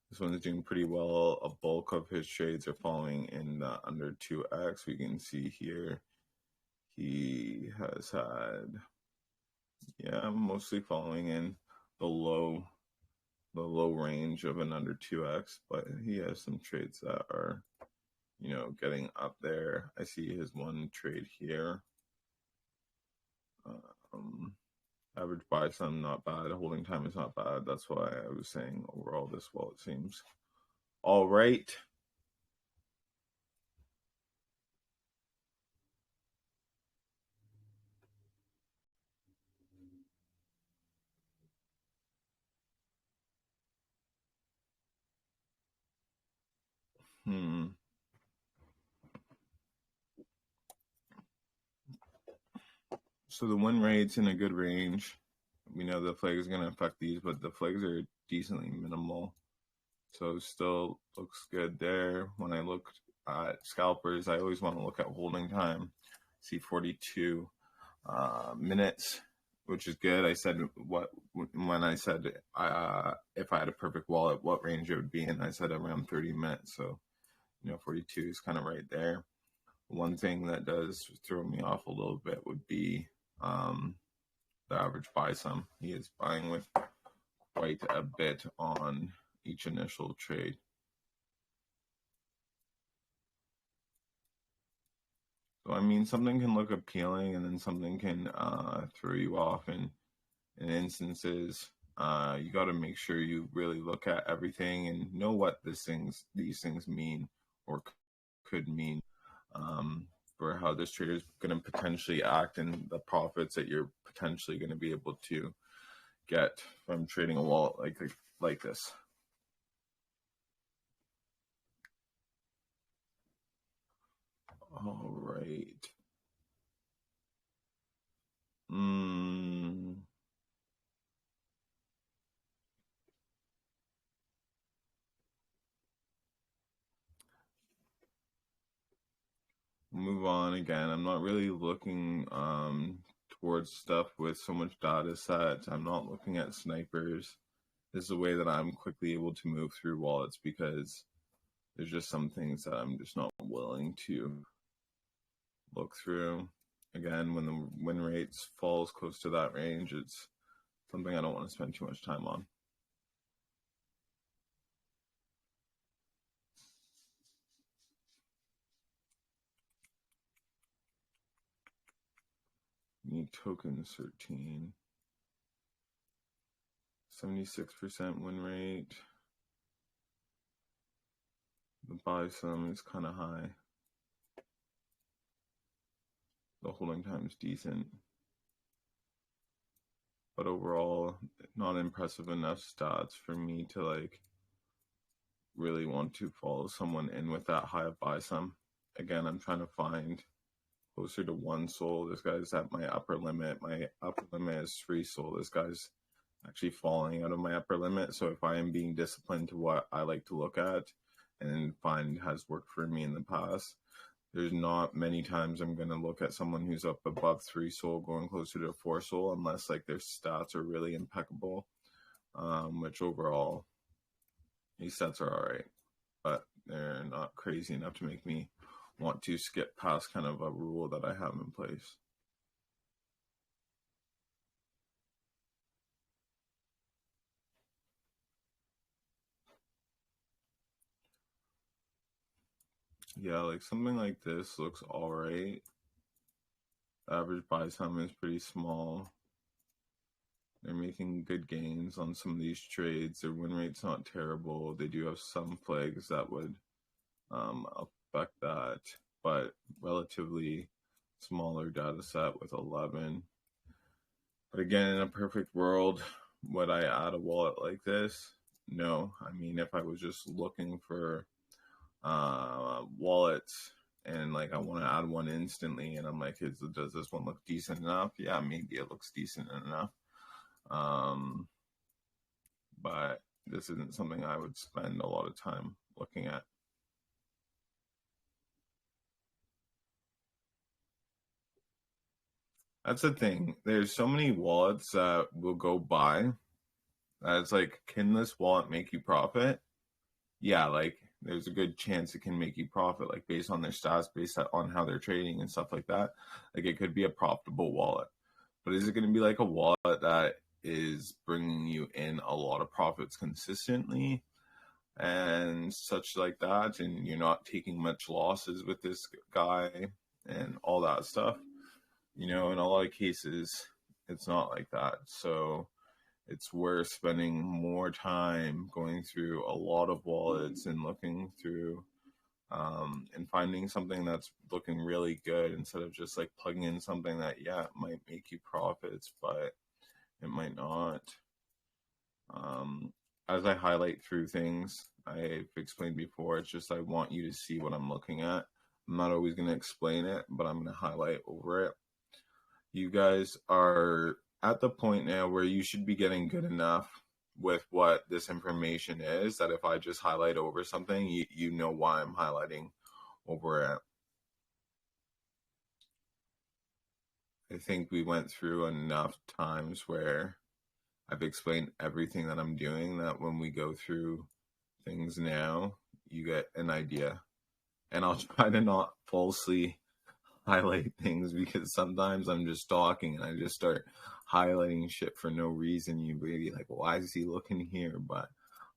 Speaker 1: this one's doing pretty well. A bulk of his trades are falling in the under 2x. We can see here he has had, yeah, mostly falling in the low range of an under 2x, but he has some trades that are, you know, getting up there. I see his one trade here. Average buy sum not bad. Holding time is not bad. That's why I was saying overall this wallet seems all right. So the win rate's in a good range. We know the flag is going to affect these, but the flags are decently minimal. So still looks good there. When I look at scalpers, I always want to look at holding time. See 42 minutes, which is good. I said when I said if I had a perfect wallet, what range it would be in. I said around 30 minutes. So 42 is kind of right there. One thing that does throw me off a little bit would be the average buy sum. He is buying with quite a bit on each initial trade. So I mean, something can look appealing, and then something can throw you off. In instances, you got to make sure you really look at everything and know what these things mean or could mean for how this trader is going to potentially act and the profits that you're potentially going to be able to get from trading a wallet like this. All right. Move on again. I'm not really looking towards stuff with so much data sets. I'm not looking at snipers. This is a way that I'm quickly able to move through wallets because there's just some things that I'm just not willing to look through. Again, when the win rates falls close to that range, it's something I don't want to spend too much time on. Need tokens 13. 76% win rate. The buy sum is kind of high. The holding time is decent. But overall, not impressive enough stats for me to really want to follow someone in with that high of buy sum. Again, I'm trying to find closer to 1 SOL. This guy's at my upper limit. My upper limit is 3 SOL. This guy's actually falling out of my upper limit. So if I am being disciplined to what I like to look at and find has worked for me in the past, there's not many times I'm going to look at someone who's up above 3 SOL going closer to 4 SOL unless their stats are really impeccable, which overall these stats are all right, but they're not crazy enough to make me want to skip past kind of a rule that I have in place. Yeah, something like this looks all right. Average buy sum is pretty small. They're making good gains on some of these trades. Their win rate's not terrible. They do have some flags that would affect that, but relatively smaller data set with 11. But again, in a perfect world, would I add a wallet like this? No. I mean, if I was just looking for wallets and I want to add one instantly and I'm like, does this one look decent enough? Yeah, maybe it looks decent enough. But this isn't something I would spend a lot of time looking at. That's the thing. There's so many wallets that will go by that it's can this wallet make you profit? Yeah, there's a good chance it can make you profit, based on their stats, based on how they're trading and stuff like that. It could be a profitable wallet. But is it going to be a wallet that is bringing you in a lot of profits consistently and such like that, and you're not taking much losses with this guy and all that stuff? In a lot of cases, it's not like that. So it's worth spending more time going through a lot of wallets and looking through and finding something that's looking really good instead of just plugging in something that, yeah, it might make you profits, but it might not. As I highlight through things, I've explained before, it's just I want you to see what I'm looking at. I'm not always going to explain it, but I'm going to highlight over it. You guys are at the point now where you should be getting good enough with what this information is, that if I just highlight over something, you know why I'm highlighting over it. I think we went through enough times where I've explained everything that I'm doing, that when we go through things now, you get an idea. And I'll try to not falsely highlight things, because sometimes I'm just talking and I just start highlighting shit for no reason. You'd be like, why is he looking here? But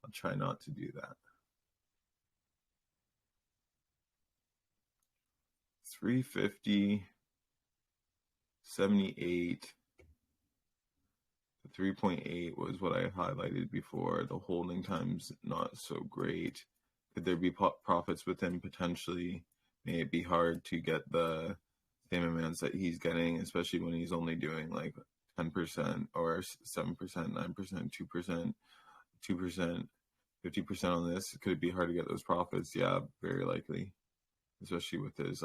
Speaker 1: I'll try not to do that. 350, 78. 3.8 was what I highlighted before. The holding time's not so great. Could there be profits within? Potentially. May it be hard to get the same amounts that he's getting, especially when he's only doing like 10% or 7%, 9%, 2%, 2%, 50% on this. Could it be hard to get those profits? Yeah, very likely. Especially with his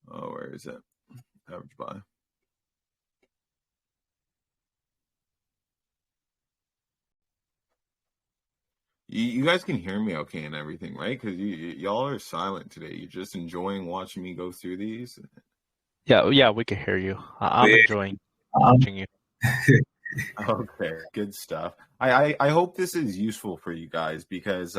Speaker 1: where is it? Average buy. You guys can hear me okay and everything, right? Because y'all are silent today. You're just enjoying watching me go through these.
Speaker 8: Yeah, we can hear you. I'm enjoying watching you.
Speaker 1: Okay, good stuff. I hope this is useful for you guys, because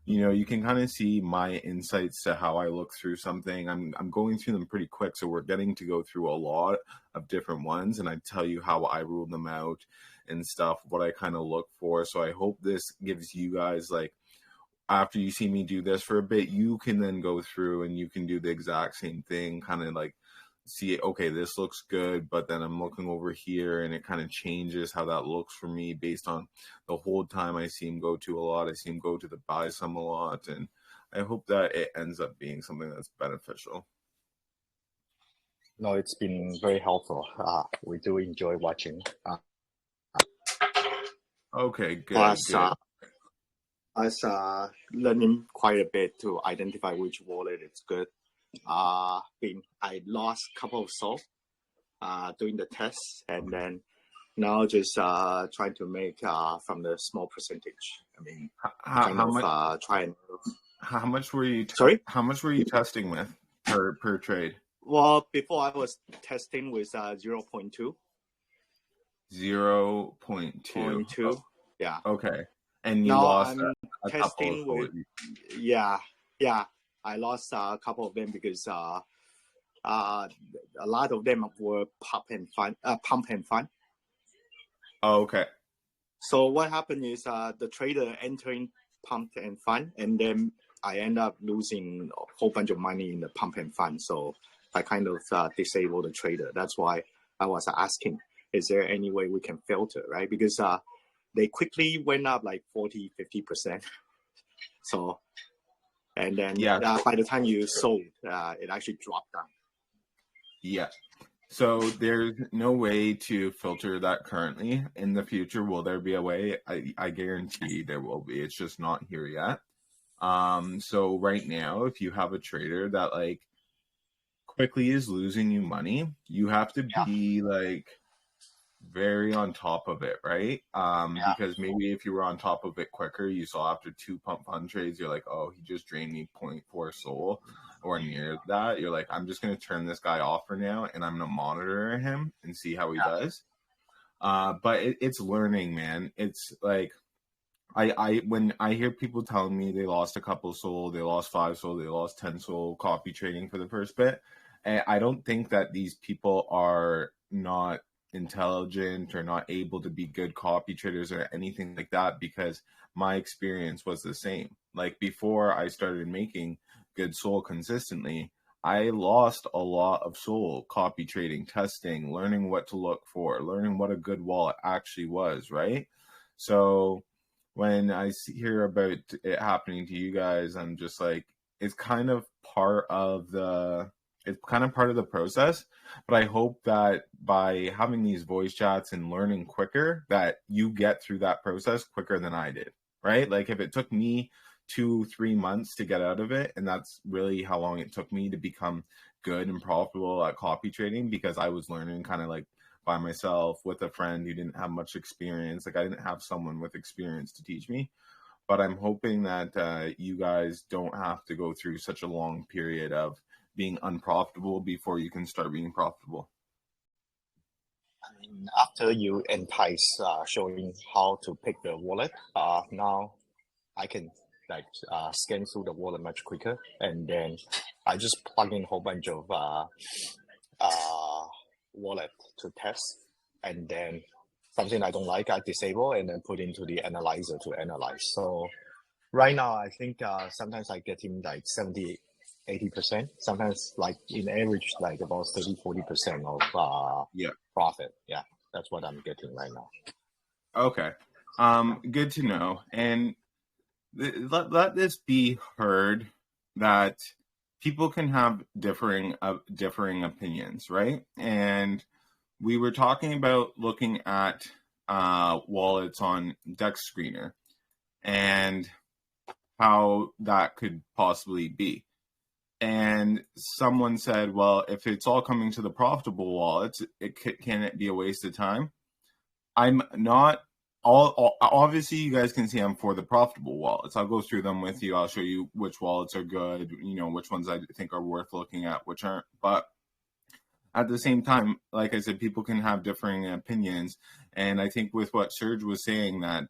Speaker 1: you can kind of see my insights to how I look through something. I'm going through them pretty quick, so we're getting to go through a lot of different ones, and I tell you how I rule them out and stuff, what I kind of look for. So I hope this gives you guys, like, after you see me do this for a bit, you can then go through and you can do the exact same thing, kind of like see, okay, this looks good, but then I'm looking over here and it kind of changes how that looks for me based on the whole time I see him go to a lot. I see him go to the buy some a lot, and I hope that it ends up being something that's beneficial.
Speaker 6: No, it's been very helpful. We do enjoy watching.
Speaker 1: Okay, good.
Speaker 9: I was learning quite a bit to identify which wallet is good. I lost a couple of SOL doing the test, and then now just trying to make from the small percentage. I mean, try and.
Speaker 1: How much were you?
Speaker 9: Sorry?
Speaker 1: How much were you testing with per trade?
Speaker 9: Well, before I was testing with 0.2.
Speaker 1: 0.2.
Speaker 9: Yeah.
Speaker 1: Okay. And you
Speaker 9: now
Speaker 1: lost
Speaker 9: I'm testing with. Yeah. I lost a couple of them because a lot of them were pump and fund.
Speaker 1: Oh, okay.
Speaker 9: So what happened is the trader entering pump and fund, and then I end up losing a whole bunch of money in the pump and fund. So I kind of disabled the trader. That's why I was asking, is there any way we can filter, right? Because they quickly went up like 40, 50%. So, and then by the time you sold, it actually dropped down.
Speaker 1: Yeah. So there's no way to filter that currently. In the future, will there be a way? I guarantee there will be. It's just not here yet. So right now, if you have a trader that like quickly is losing you money, you have to be like very on top of it, right? Because maybe if you were on top of it quicker, you saw after 2 pump fund trades, you're like, oh, he just drained me 0.4 SOL or near that. You're like, I'm just going to turn this guy off for now, and I'm going to monitor him and see how he does. But it's learning, man. It's like, when I hear people telling me they lost a couple SOL, they lost 5 SOL, they lost 10 SOL copy trading for the first bit, and I don't think that these people are not intelligent or not able to be good copy traders or anything like that, because my experience was the same. Like before I started making good SOL consistently, I lost a lot of SOL copy trading, testing, learning what to look for, learning what a good wallet actually was, right? So when I hear about it happening to you guys, I'm just like, it's kind of part of the process. But I hope that by having these voice chats and learning quicker, that you get through that process quicker than I did, right? Like if it took me 2-3 months to get out of it, and that's really how long it took me to become good and profitable at copy trading, because I was learning kind of like by myself with a friend who didn't have much experience. Like I didn't have someone with experience to teach me. But I'm hoping that you guys don't have to go through such a long period of being unprofitable before you can start being profitable.
Speaker 6: After you entice showing how to pick the wallet, now I can like scan through the wallet much quicker, and then I just plug in a whole bunch of wallet to test, and then something I don't like, I disable and then put into the analyzer to analyze. So right now, I think sometimes I get in like 70-80%. Sometimes like in average, like about 30-40% of profit. Yeah, that's what I'm getting right now.
Speaker 1: Okay, good to know. And let this be heard that people can have differing opinions, right? And we were talking about looking at wallets on Dex Screener and how that could possibly be. And someone said, well, if it's all coming to the profitable wallets, can it be a waste of time? I'm not. Obviously, you guys can see I'm for the profitable wallets. I'll go through them with you. I'll show you which wallets are good, which ones I think are worth looking at, which aren't. But at the same time, like I said, people can have differing opinions. And I think with what Serge was saying that,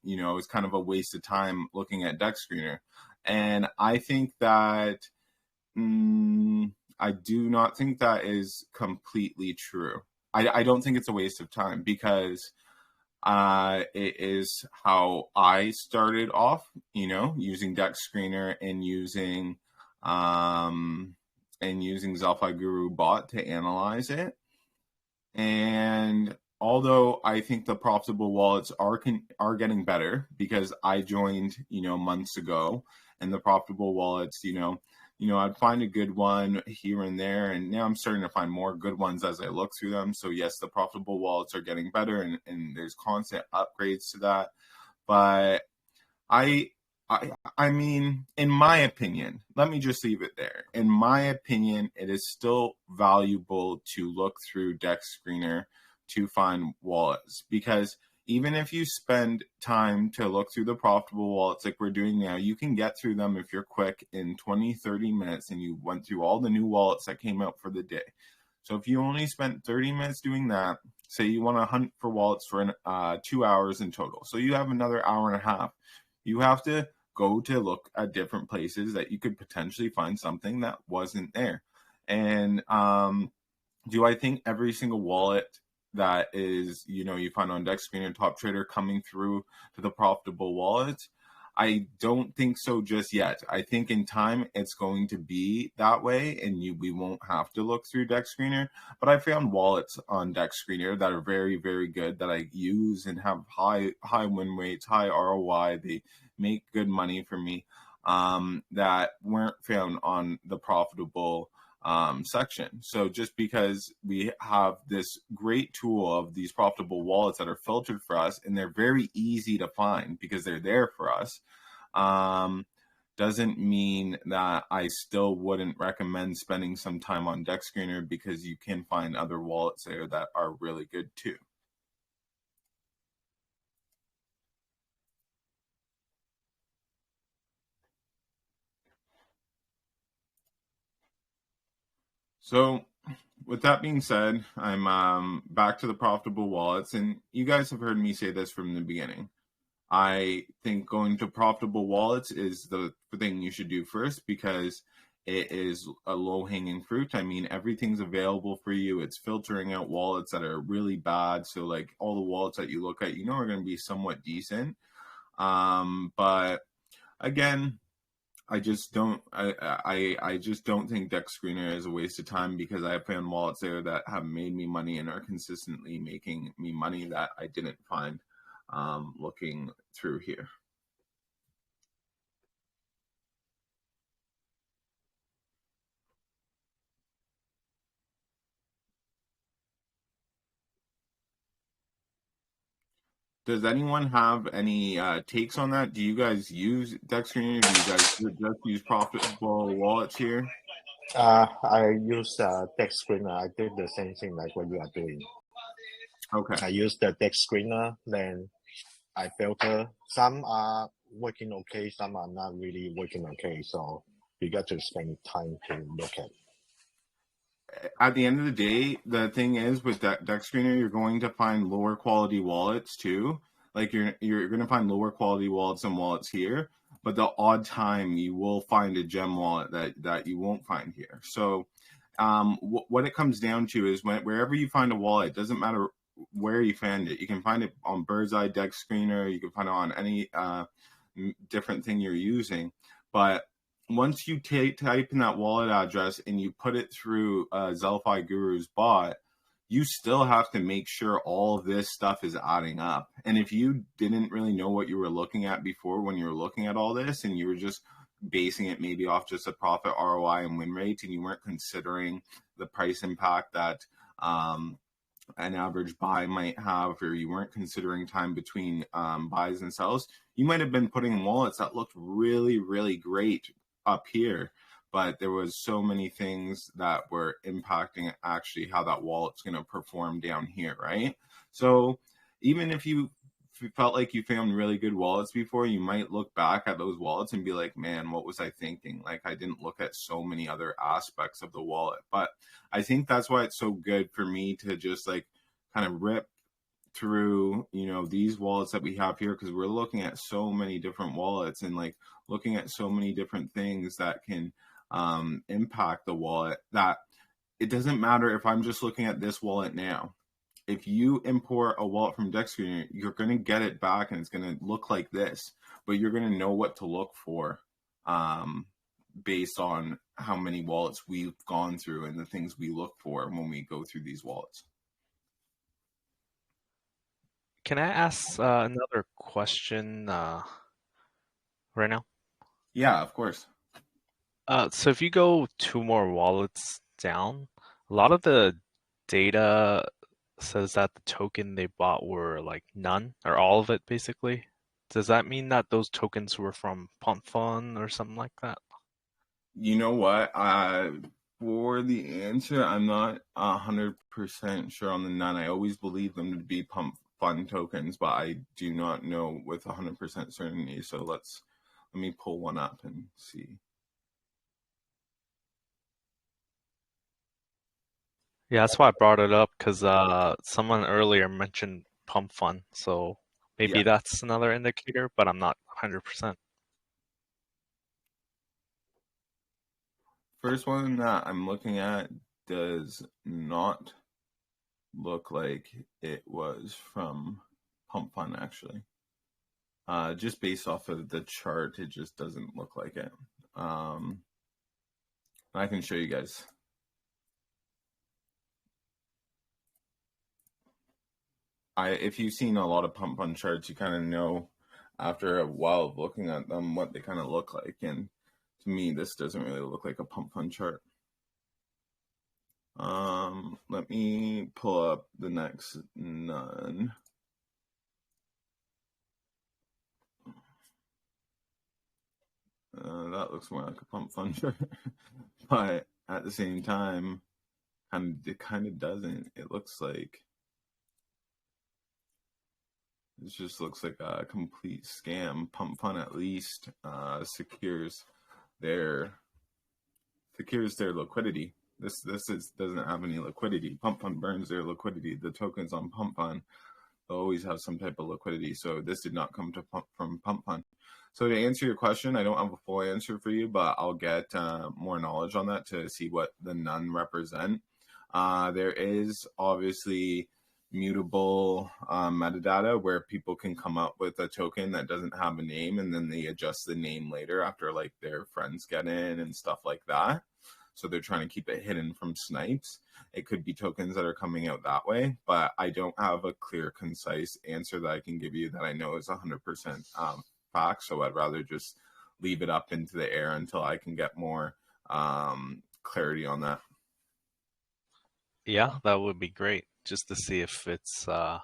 Speaker 1: it's kind of a waste of time looking at Dex Screener. And I think that I do not think that is completely true. I don't think it's a waste of time because it is how I started off, using Dex Screener and using Zelfi Guru Bot to analyze it. And although I think the profitable wallets are getting better because I joined, months ago, and the profitable wallets, I'd find a good one here and there, and now I'm starting to find more good ones as I look through them. So yes, the profitable wallets are getting better, and there's constant upgrades to that. But I mean, in my opinion, let me just leave it there. In my opinion, it is still valuable to look through Dex Screener to find wallets, because even if you spend time to look through the profitable wallets like we're doing now, you can get through them if you're quick in 20-30 minutes and you went through all the new wallets that came out for the day. So if you only spent 30 minutes doing that, say you want to hunt for wallets for 2 hours in total, so you have another hour and a half. You have to go to look at different places that you could potentially find something that wasn't there. And do I think every single wallet that is, you find on Dex Screener Top Trader coming through to the profitable wallets? I don't think so just yet. I think in time it's going to be that way, and we won't have to look through Dex Screener. But I found wallets on Dex Screener that are very, very good that I use and have high win rates, high ROI. They make good money for me, that weren't found on the profitable section. So just because we have this great tool of these profitable wallets that are filtered for us, and they're very easy to find because they're there for us, doesn't mean that I still wouldn't recommend spending some time on Dex Screener, because you can find other wallets there that are really good too. So with that being said, I'm back to the profitable wallets, and you guys have heard me say this from the beginning. I think going to profitable wallets is the thing you should do first, because it is a low-hanging fruit. I mean, everything's available for you. It's filtering out wallets that are really bad. So like all the wallets that you look at, are going to be somewhat decent. But again, I just don't think Dex Screener is a waste of time, because I have found wallets there that have made me money and are consistently making me money that I didn't find looking through here. Does anyone have any takes on that? Do you guys use Dex Screener? Do you guys just use profitable wallets here?
Speaker 6: I use Dex Screener. I did the same thing like what you are doing.
Speaker 1: Okay.
Speaker 6: I use the dex screener, then I filter. Some are working okay, some are not really working okay. So you got to spend time to look at.
Speaker 1: At the end of the day, the thing is with that dex screener, you're going to find lower quality wallets too. Like you're going to find lower quality wallets and wallets here, but the odd time you will find a gem wallet that you won't find here. So what it comes down to is wherever you find a wallet, it doesn't matter where you find it. You can find it on Bird's Eye Dex Screener. You can find it on any different thing you're using. But once you type in that wallet address and you put it through Zelfy Guru's bot, you still have to make sure all of this stuff is adding up. And if you didn't really know what you were looking at before when you were looking at all this, and you were just basing it maybe off just a profit ROI and win rate, and you weren't considering the price impact that an average buy might have, or you weren't considering time between buys and sells, you might have been putting wallets that looked really, really great up here, but there was so many things that were impacting actually how that wallet's going to perform down here, right? So even if you felt like you found really good wallets before, you might look back at those wallets and be like, man, what was I thinking? Like, I didn't look at so many other aspects of the wallet. But I think that's why it's so good for me to just like kind of rip through, you know, these wallets that we have here, because we're looking at so many different wallets and like looking at so many different things that can impact the wallet, that it doesn't matter if I'm just looking at this wallet now. If you import a wallet from Dex Screener, you're going to get it back and it's going to look like this, but you're going to know what to look for based on how many wallets we've gone through and the things we look for when we go through these wallets.
Speaker 8: Can I ask another question right now?
Speaker 1: Yeah, of course.
Speaker 8: So if you go 2 more wallets down, a lot of the data says that the token they bought were like none or all of it basically. Does that mean that those tokens were from Pump Fund or something like that?
Speaker 1: You know what? For the answer, I'm not 100% sure on the none. I always believe them to be Pump Fund tokens, but I do not know with 100% certainty. So let me pull one up and see.
Speaker 8: Yeah, that's why I brought it up, because someone earlier mentioned Pump Fund, so maybe that's another indicator, but I'm not 100%.
Speaker 1: First one that I'm looking at does not look like it was from Pump Fund, actually. Just based off of the chart, it just doesn't look like it. I can show you guys. If you've seen a lot of Pump Fund charts, you kind of know after a while of looking at them what they kind of look like. And to me, this doesn't really look like a Pump Fund chart. Let me pull up the next none. That looks more like a Pump Fund chart, but at the same time, it kind of doesn't. It looks like it just looks like a complete scam. Pump Fund at least secures their liquidity. This doesn't have any liquidity. Pump Fund burns their liquidity. The tokens on Pump Fund always have some type of liquidity. So this did not come from Pump Fund. So to answer your question, I don't have a full answer for you, but I'll get more knowledge on that to see what the none represent. There is obviously mutable metadata where people can come up with a token that doesn't have a name, and then they adjust the name later after like their friends get in and stuff like that. So they're trying to keep it hidden from snipes. It could be tokens that are coming out that way, but I don't have a clear, concise answer that I can give you that I know is 100% fact. So I'd rather just leave it up into the air until I can get more clarity on that.
Speaker 8: Yeah, that would be great, just to see if it's the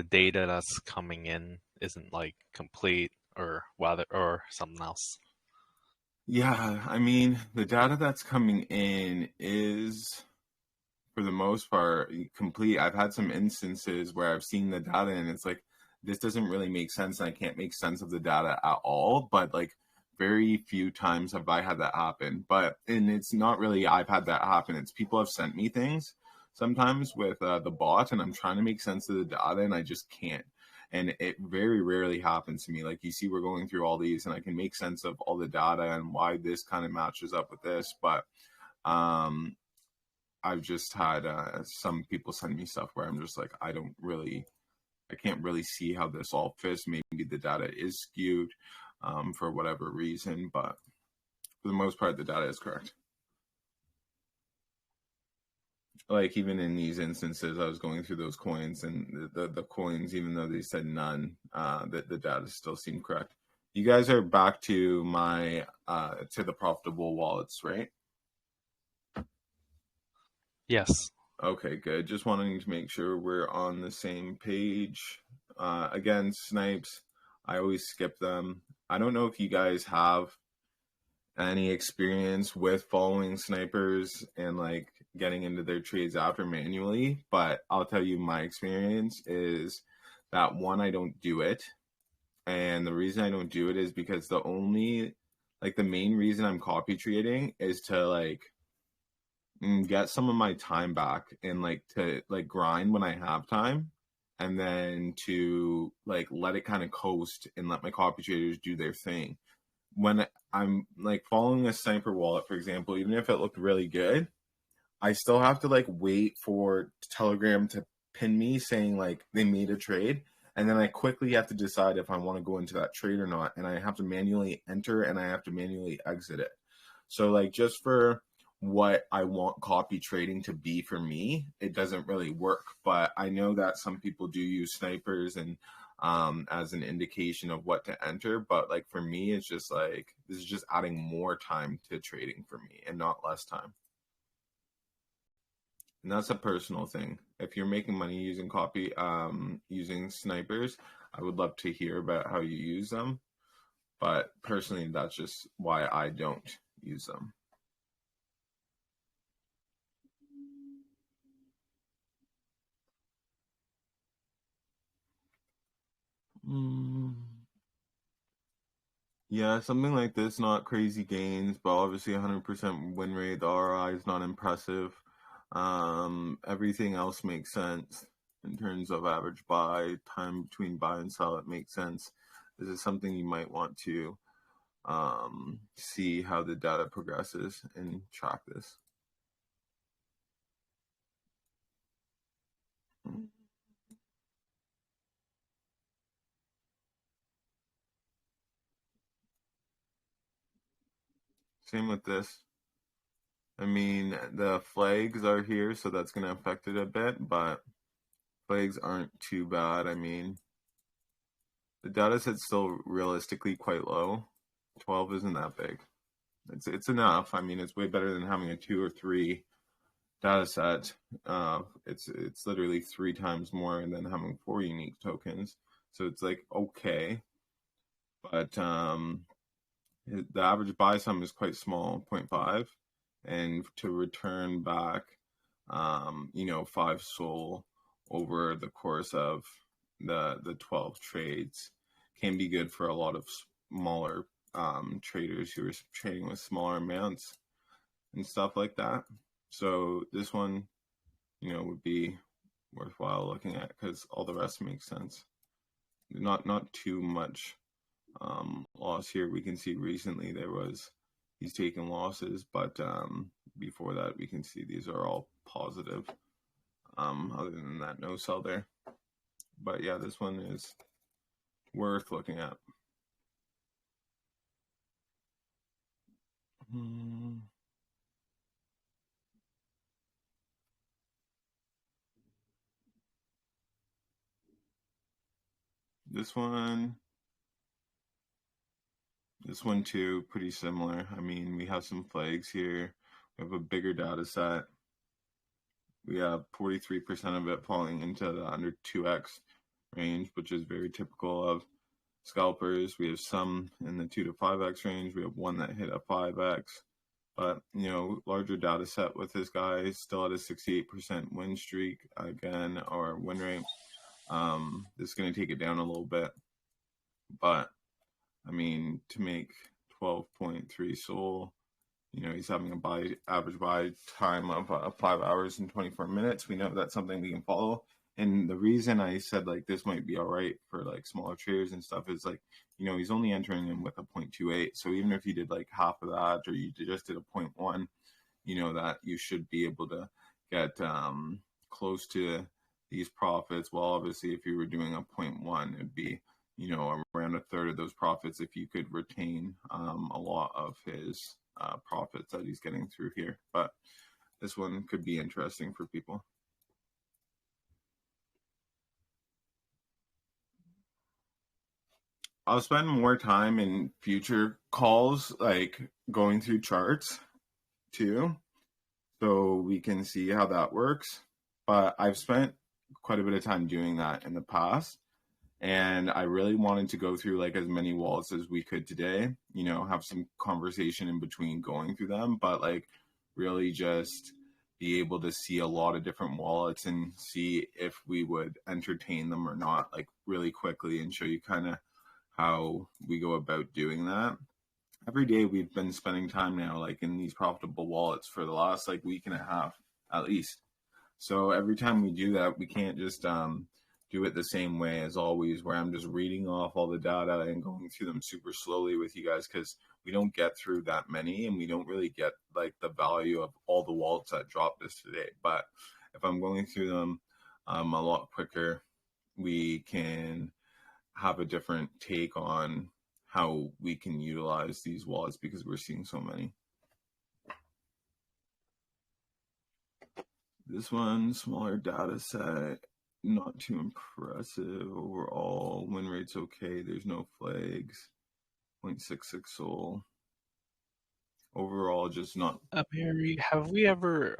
Speaker 8: data that's coming in isn't like complete or something else.
Speaker 1: Yeah, I mean, the data that's coming in is for the most part, complete. I've had some instances where I've seen the data and it's like, this doesn't really make sense, and I can't make sense of the data at all. But like, very few times have I had that happen. And it's not really I've had that happen. It's people have sent me things sometimes with the bot, and I'm trying to make sense of the data, and I just can't. And it very rarely happens to me. Like, you see, we're going through all these, and I can make sense of all the data and why this kind of matches up with this. But I've just had some people send me stuff where I'm just like, I can't really see how this all fits. Maybe the data is skewed for whatever reason, but for the most part, the data is correct. Like, even in these instances, I was going through those coins, and the coins, even though they said none, the data still seemed correct. You guys are back to my to the profitable wallets, right?
Speaker 8: Yes.
Speaker 1: Okay, good. Just wanting to make sure we're on the same page. Again, snipes, I always skip them. I don't know if you guys have any experience with following snipers and like getting into their trades after manually, but I'll tell you my experience is that, one, I don't do it. And the reason I don't do it is because the main reason I'm copy trading is to like get some of my time back and like to like grind when I have time, and then to like let it kind of coast and let my copy traders do their thing. When I'm like following a sniper wallet, for example, even if it looked really good, I still have to like wait for Telegram to pin me saying like they made a trade, and then I quickly have to decide if I want to go into that trade or not, and I have to manually enter and I have to manually exit it. So like, just for what I want copy trading to be for me, it doesn't really work. But I know that some people do use snipers and as an indication of what to enter. But like, for me, it's just like, this is just adding more time to trading for me and not less time. And that's a personal thing. If you're making money using using snipers, I would love to hear about how you use them. But personally, that's just why I don't use them. Yeah, something like this, not crazy gains, but obviously 100% win rate. The ROI is not impressive. Everything else makes sense in terms of average buy, time between buy and sell. It makes sense. This is something you might want to see how the data progresses and track this. Same with this. I mean, the flags are here, so that's going to affect it a bit, but flags aren't too bad. I mean, the data set's still realistically quite low. 12 isn't that big. It's enough. I mean, it's way better than having a 2 or 3 data set. It's literally 3 times more than having 4 unique tokens. So it's like, okay. But the average buy sum is quite small, 0.5. And to return back, 5 SOL over the course of the 12 trades can be good for a lot of smaller traders who are trading with smaller amounts and stuff like that. So this one, would be worthwhile looking at because all the rest makes sense. Not too much loss here. We can see recently he's taken losses, but before that we can see these are all positive. Other than that, no sell there. But yeah, this one is worth looking at. This one too, pretty similar. I mean, we have some flags here. We have a bigger data set. We have 43% of it falling into the under 2x range, which is very typical of scalpers. We have some in the 2 to 5x range. We have one that hit a 5x. But, you know, larger data set with this guy, still at a 68% win streak again, or win rate. This is going to take it down a little bit. But, I mean, to make 12.3 SOL, you know, he's having a average buy time of 5 hours and 24 minutes. We know that's something we can follow. And the reason I said like this might be all right for like smaller traders and stuff is like, you know, he's only entering in with a 0.28. So even if you did like half of that, or you just did a 0.1, you know, that you should be able to get close to these profits. Well, obviously, if you were doing a 0.1, it'd be, you know, around a third of those profits if you could retain a lot of his profits that he's getting through here. But this one could be interesting for people. I'll spend more time in future calls, like going through charts too, so we can see how that works. But I've spent quite a bit of time doing that in the past, and I really wanted to go through like as many wallets as we could today, you know, have some conversation in between going through them, but like really just be able to see a lot of different wallets and see if we would entertain them or not, like really quickly, and show you kind of how we go about doing that. Every day we've been spending time now like in these profitable wallets for the last like week and a half at least. So every time we do that, we can't just do it the same way as always, where I'm just reading off all the data and going through them super slowly with you guys, because we don't get through that many and we don't really get like the value of all the wallets that dropped this today. But if I'm going through them a lot quicker, we can have a different take on how we can utilize these wallets because we're seeing so many. This one, smaller data set, not too impressive overall. Win rate's okay. There's no flags. 0.66 SOL. Overall, just not.
Speaker 8: Mary, have we ever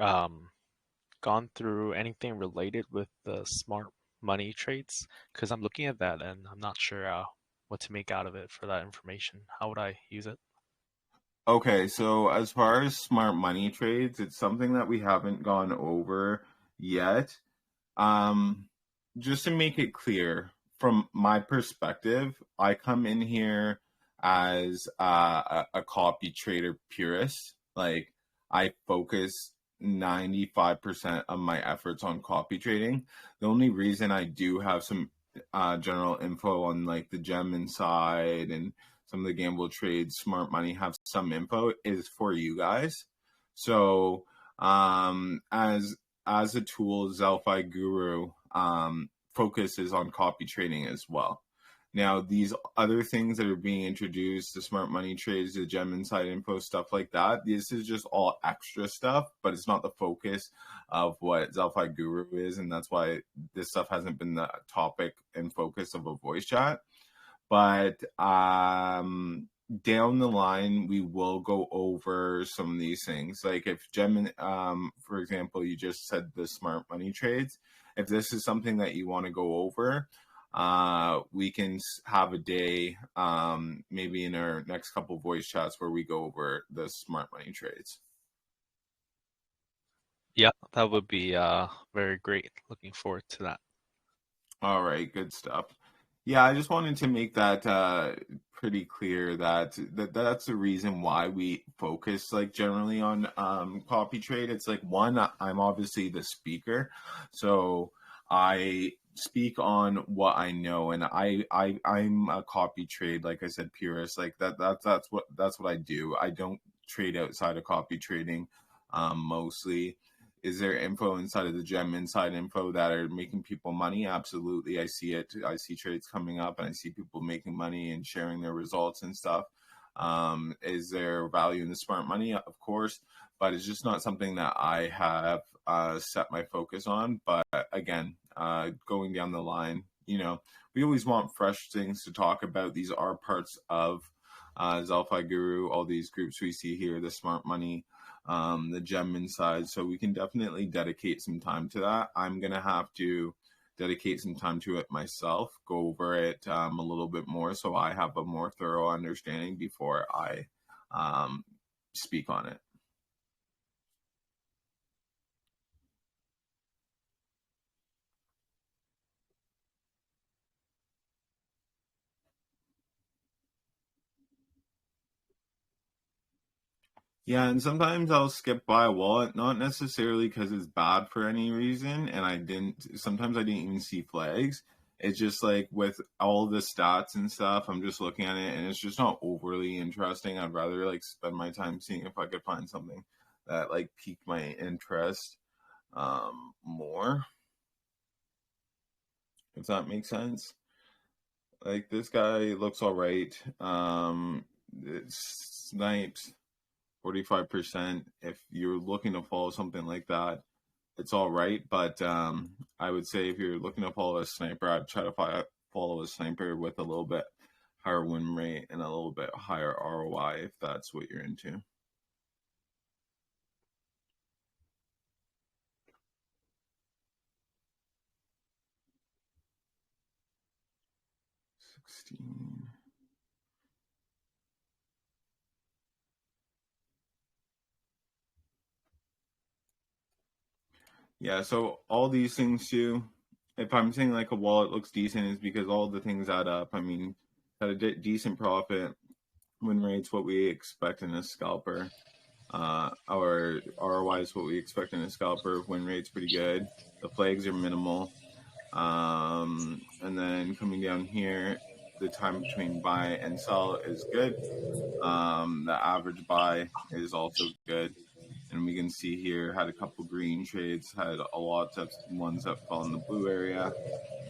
Speaker 8: gone through anything related with the smart money trades? Because I'm looking at that and I'm not sure what to make out of it for that information. How would I use it?
Speaker 1: Okay, so as far as smart money trades, it's something that we haven't gone over yet. Just to make it clear, from my perspective, I come in here as a copy trader purist. Like, I focus 95% of my efforts on copy trading. The only reason I do have some general info on like the gem inside and some of the gamble trades, smart money have some info is for you guys. So as a tool, Zelfi Guru focuses on copy trading as well. Now, these other things that are being introduced, the smart money trades, the gem inside info, stuff like that, this is just all extra stuff, but it's not the focus of what Zelfi Guru is, and that's why this stuff hasn't been the topic and focus of a voice chat. But down the line, we will go over some of these things. Like if Gem, for example, you just said the smart money trades. If this is something that you want to go over, we can have a day, maybe in our next couple voice chats, where we go over the smart money trades.
Speaker 8: Yeah, that would be very great. Looking forward to that.
Speaker 1: All right, good stuff. Yeah, I just wanted to make that pretty clear that that's the reason why we focus like generally on copy trade. It's like, one, I'm obviously the speaker, so I speak on what I know, and I'm a copy trade, like I said, purist. Like that's what I do. I don't trade outside of copy trading mostly. Is there info inside of the gem inside info that are making people money? Absolutely. I see it. I see trades coming up and I see people making money and sharing their results and stuff. Is there value in the smart money? Of course, but it's just not something that I have set my focus on. But again, going down the line, you know, we always want fresh things to talk about. These are parts of Zelfi Guru, all these groups we see here, the smart money, the gem inside. So we can definitely dedicate some time to that. I'm going to have to dedicate some time to it myself, go over it a little bit more so I have a more thorough understanding before I speak on it. Yeah, and sometimes I'll skip by a wallet, not necessarily because it's bad for any reason, and sometimes I didn't even see flags. It's just like with all the stats and stuff, I'm just looking at it and it's just not overly interesting. I'd rather like spend my time seeing if I could find something that like piqued my interest more, if that makes sense. Like this guy looks all right. It snipes 45%. If you're looking to follow something like that, it's all right. But I would say if you're looking to follow a sniper, I'd try to follow a sniper with a little bit higher win rate and a little bit higher ROI if that's what you're into. Yeah, so all these things too, if I'm saying like a wallet looks decent, is because all the things add up. I mean, at a decent profit, win rate's what we expect in a scalper. Our ROI is what we expect in a scalper. Win rate's pretty good. The flags are minimal. And then coming down here, the time between buy and sell is good. The average buy is also good. And we can see here, had a couple green trades, had a lot of ones that fell in the blue area,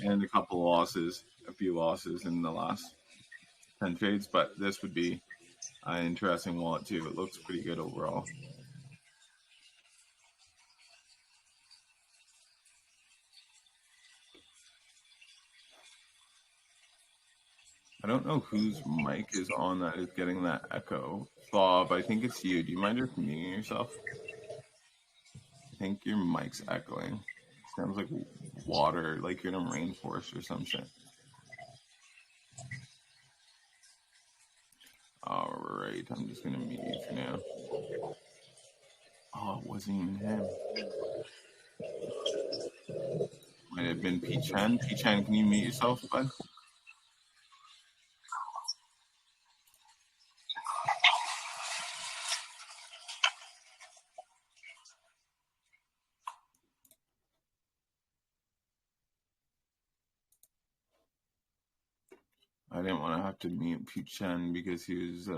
Speaker 1: and a couple losses, a few losses in the last 10 trades. But this would be an interesting wallet too. It looks pretty good overall. I don't know whose mic is on that is getting that echo. Bob, I think it's you. Do you mind just muting yourself? I think your mic's echoing. Sounds like water, like you're in a rainforest or some shit. All right, I'm just gonna mute you for now. Oh, it wasn't even him. Might have been P-Chan. P-Chan, can you mute yourself, bud? I didn't want to have to mute P-Chan because he was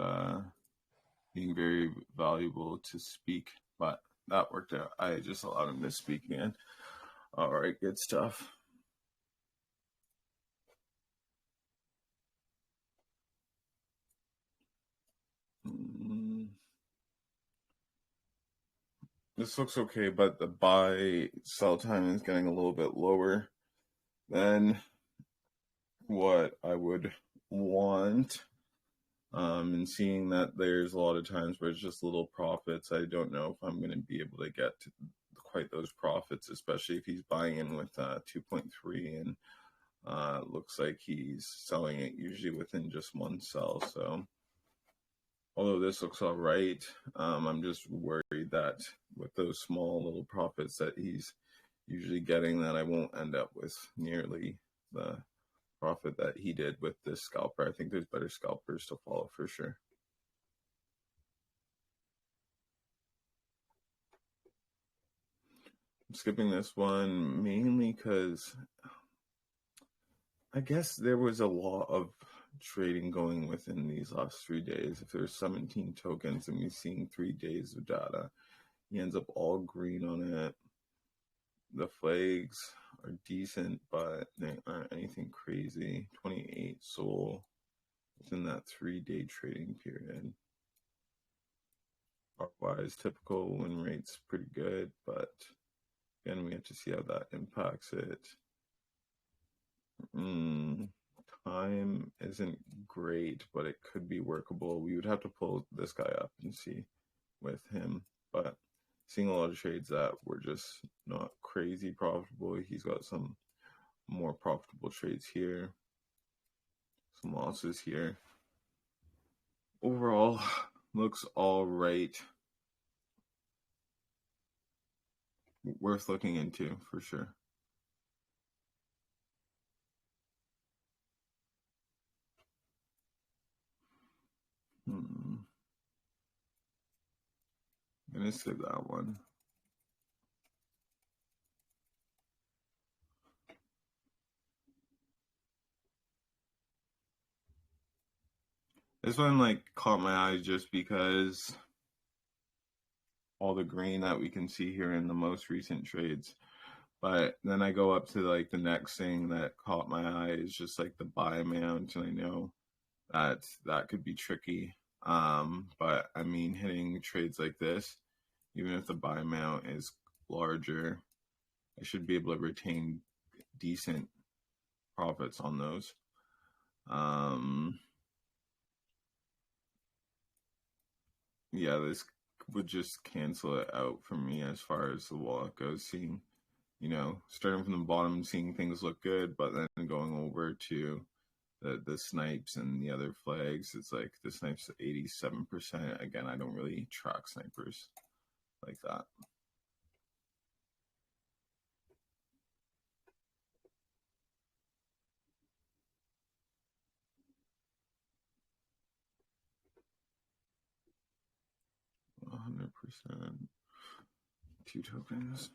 Speaker 1: being very valuable to speak, but that worked out. I just allowed him to speak again. All right, good stuff. This looks okay, but the buy sell time is getting a little bit lower than what I would want. And seeing that there's a lot of times where it's just little profits, I don't know if I'm going to be able to get to quite those profits, especially if he's buying in with 2.3 and looks like he's selling it usually within just one sell. So although this looks all right, I'm just worried that with those small little profits that he's usually getting, that I won't end up with nearly the profit that he did with this scalper. I think there's better scalpers to follow for sure. I'm skipping this one mainly because I guess there was a lot of trading going within these last 3 days. If there's 17 tokens and we're seeing 3 days of data, he ends up all green on it. The flags are decent, but they aren't anything crazy. 28 soul within that 3-day trading period. Otherwise, typical win rate's pretty good, but again, we have to see how that impacts it. Time isn't great, but it could be workable. We would have to pull this guy up and see with him, but seeing a lot of trades that were just not crazy profitable. He's got some more profitable trades here, some losses here. Overall, looks all right. Worth looking into for sure. I'm gonna skip that one. This one like caught my eye just because all the grain that we can see here in the most recent trades. But then I go up to like the next thing that caught my eye is just like the buy amount, and I know that could be tricky. But I mean, hitting trades like this, even if the buy amount is larger, I should be able to retain decent profits on those. Yeah, this would just cancel it out for me as far as the wallet goes. Seeing, starting from the bottom, seeing things look good, but then going over to the snipes and the other flags, it's like the snipes 87%. Again, I don't really track snipers like that. %. 2 tokens.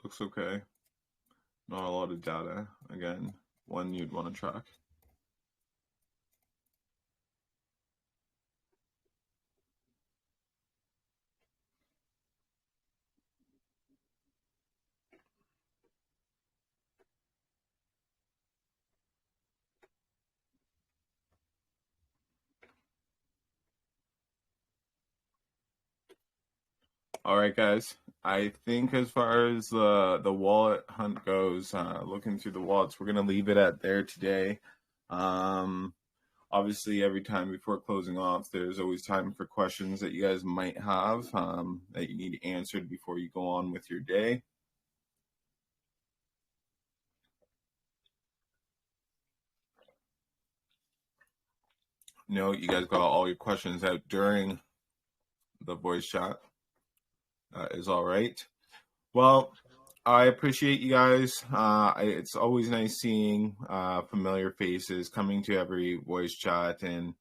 Speaker 1: Looks okay. Not a lot of data. Again, one you'd want to track. All right, guys. I think as far as the wallet hunt goes, looking through the wallets, we're gonna leave it at there today. Obviously, every time before closing off, there's always time for questions that you guys might have that you need answered before you go on with your day. No, you guys got all your questions out during the voice chat. Is all right. Well, I appreciate you guys. It's always nice seeing familiar faces coming to every voice chat and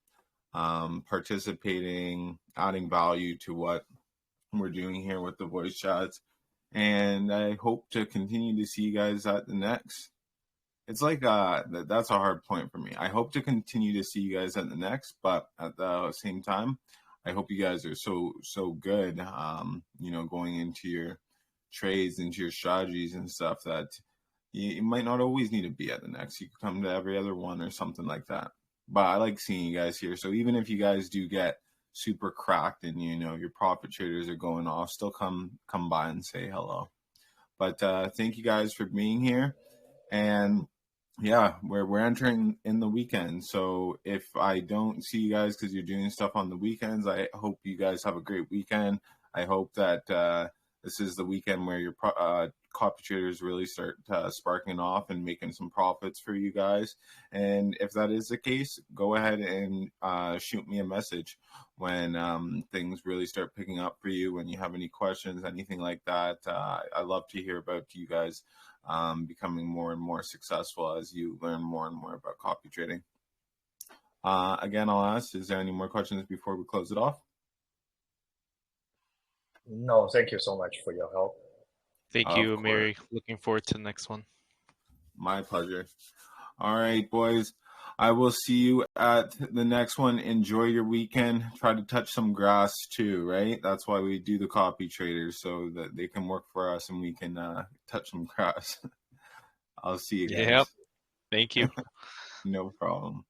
Speaker 1: participating, adding value to what we're doing here with the voice chats. And I hope to continue to see you guys at the next. It's like that's a hard point for me. I hope to continue to see you guys at the next, but at the same time, I hope you guys are so good, going into your trades, into your strategies and stuff that you might not always need to be at the next. You could come to every other one or something like that. But I like seeing you guys here. So even if you guys do get super cracked and your profit traders are going off, still come by and say hello. But thank you guys for being here. And yeah, we're entering in the weekend. So if I don't see you guys because you're doing stuff on the weekends, I hope you guys have a great weekend. I hope that this is the weekend where your copy traders really start sparking off and making some profits for you guys. And if that is the case, go ahead and shoot me a message when things really start picking up for you, when you have any questions, anything like that. I love to hear about you guys becoming more and more successful as you learn more and more about copy trading. Again, I'll ask, is there any more questions before we close it off?
Speaker 6: No, thank you so much for your help.
Speaker 8: Thank you, Mary. Looking forward to the next one.
Speaker 1: My pleasure. All right, boys. I will see you at the next one. Enjoy your weekend. Try to touch some grass too, right? That's why we do the copy traders, so that they can work for us and we can touch some grass. I'll see you guys.
Speaker 8: Yep. Thank you.
Speaker 1: No problem.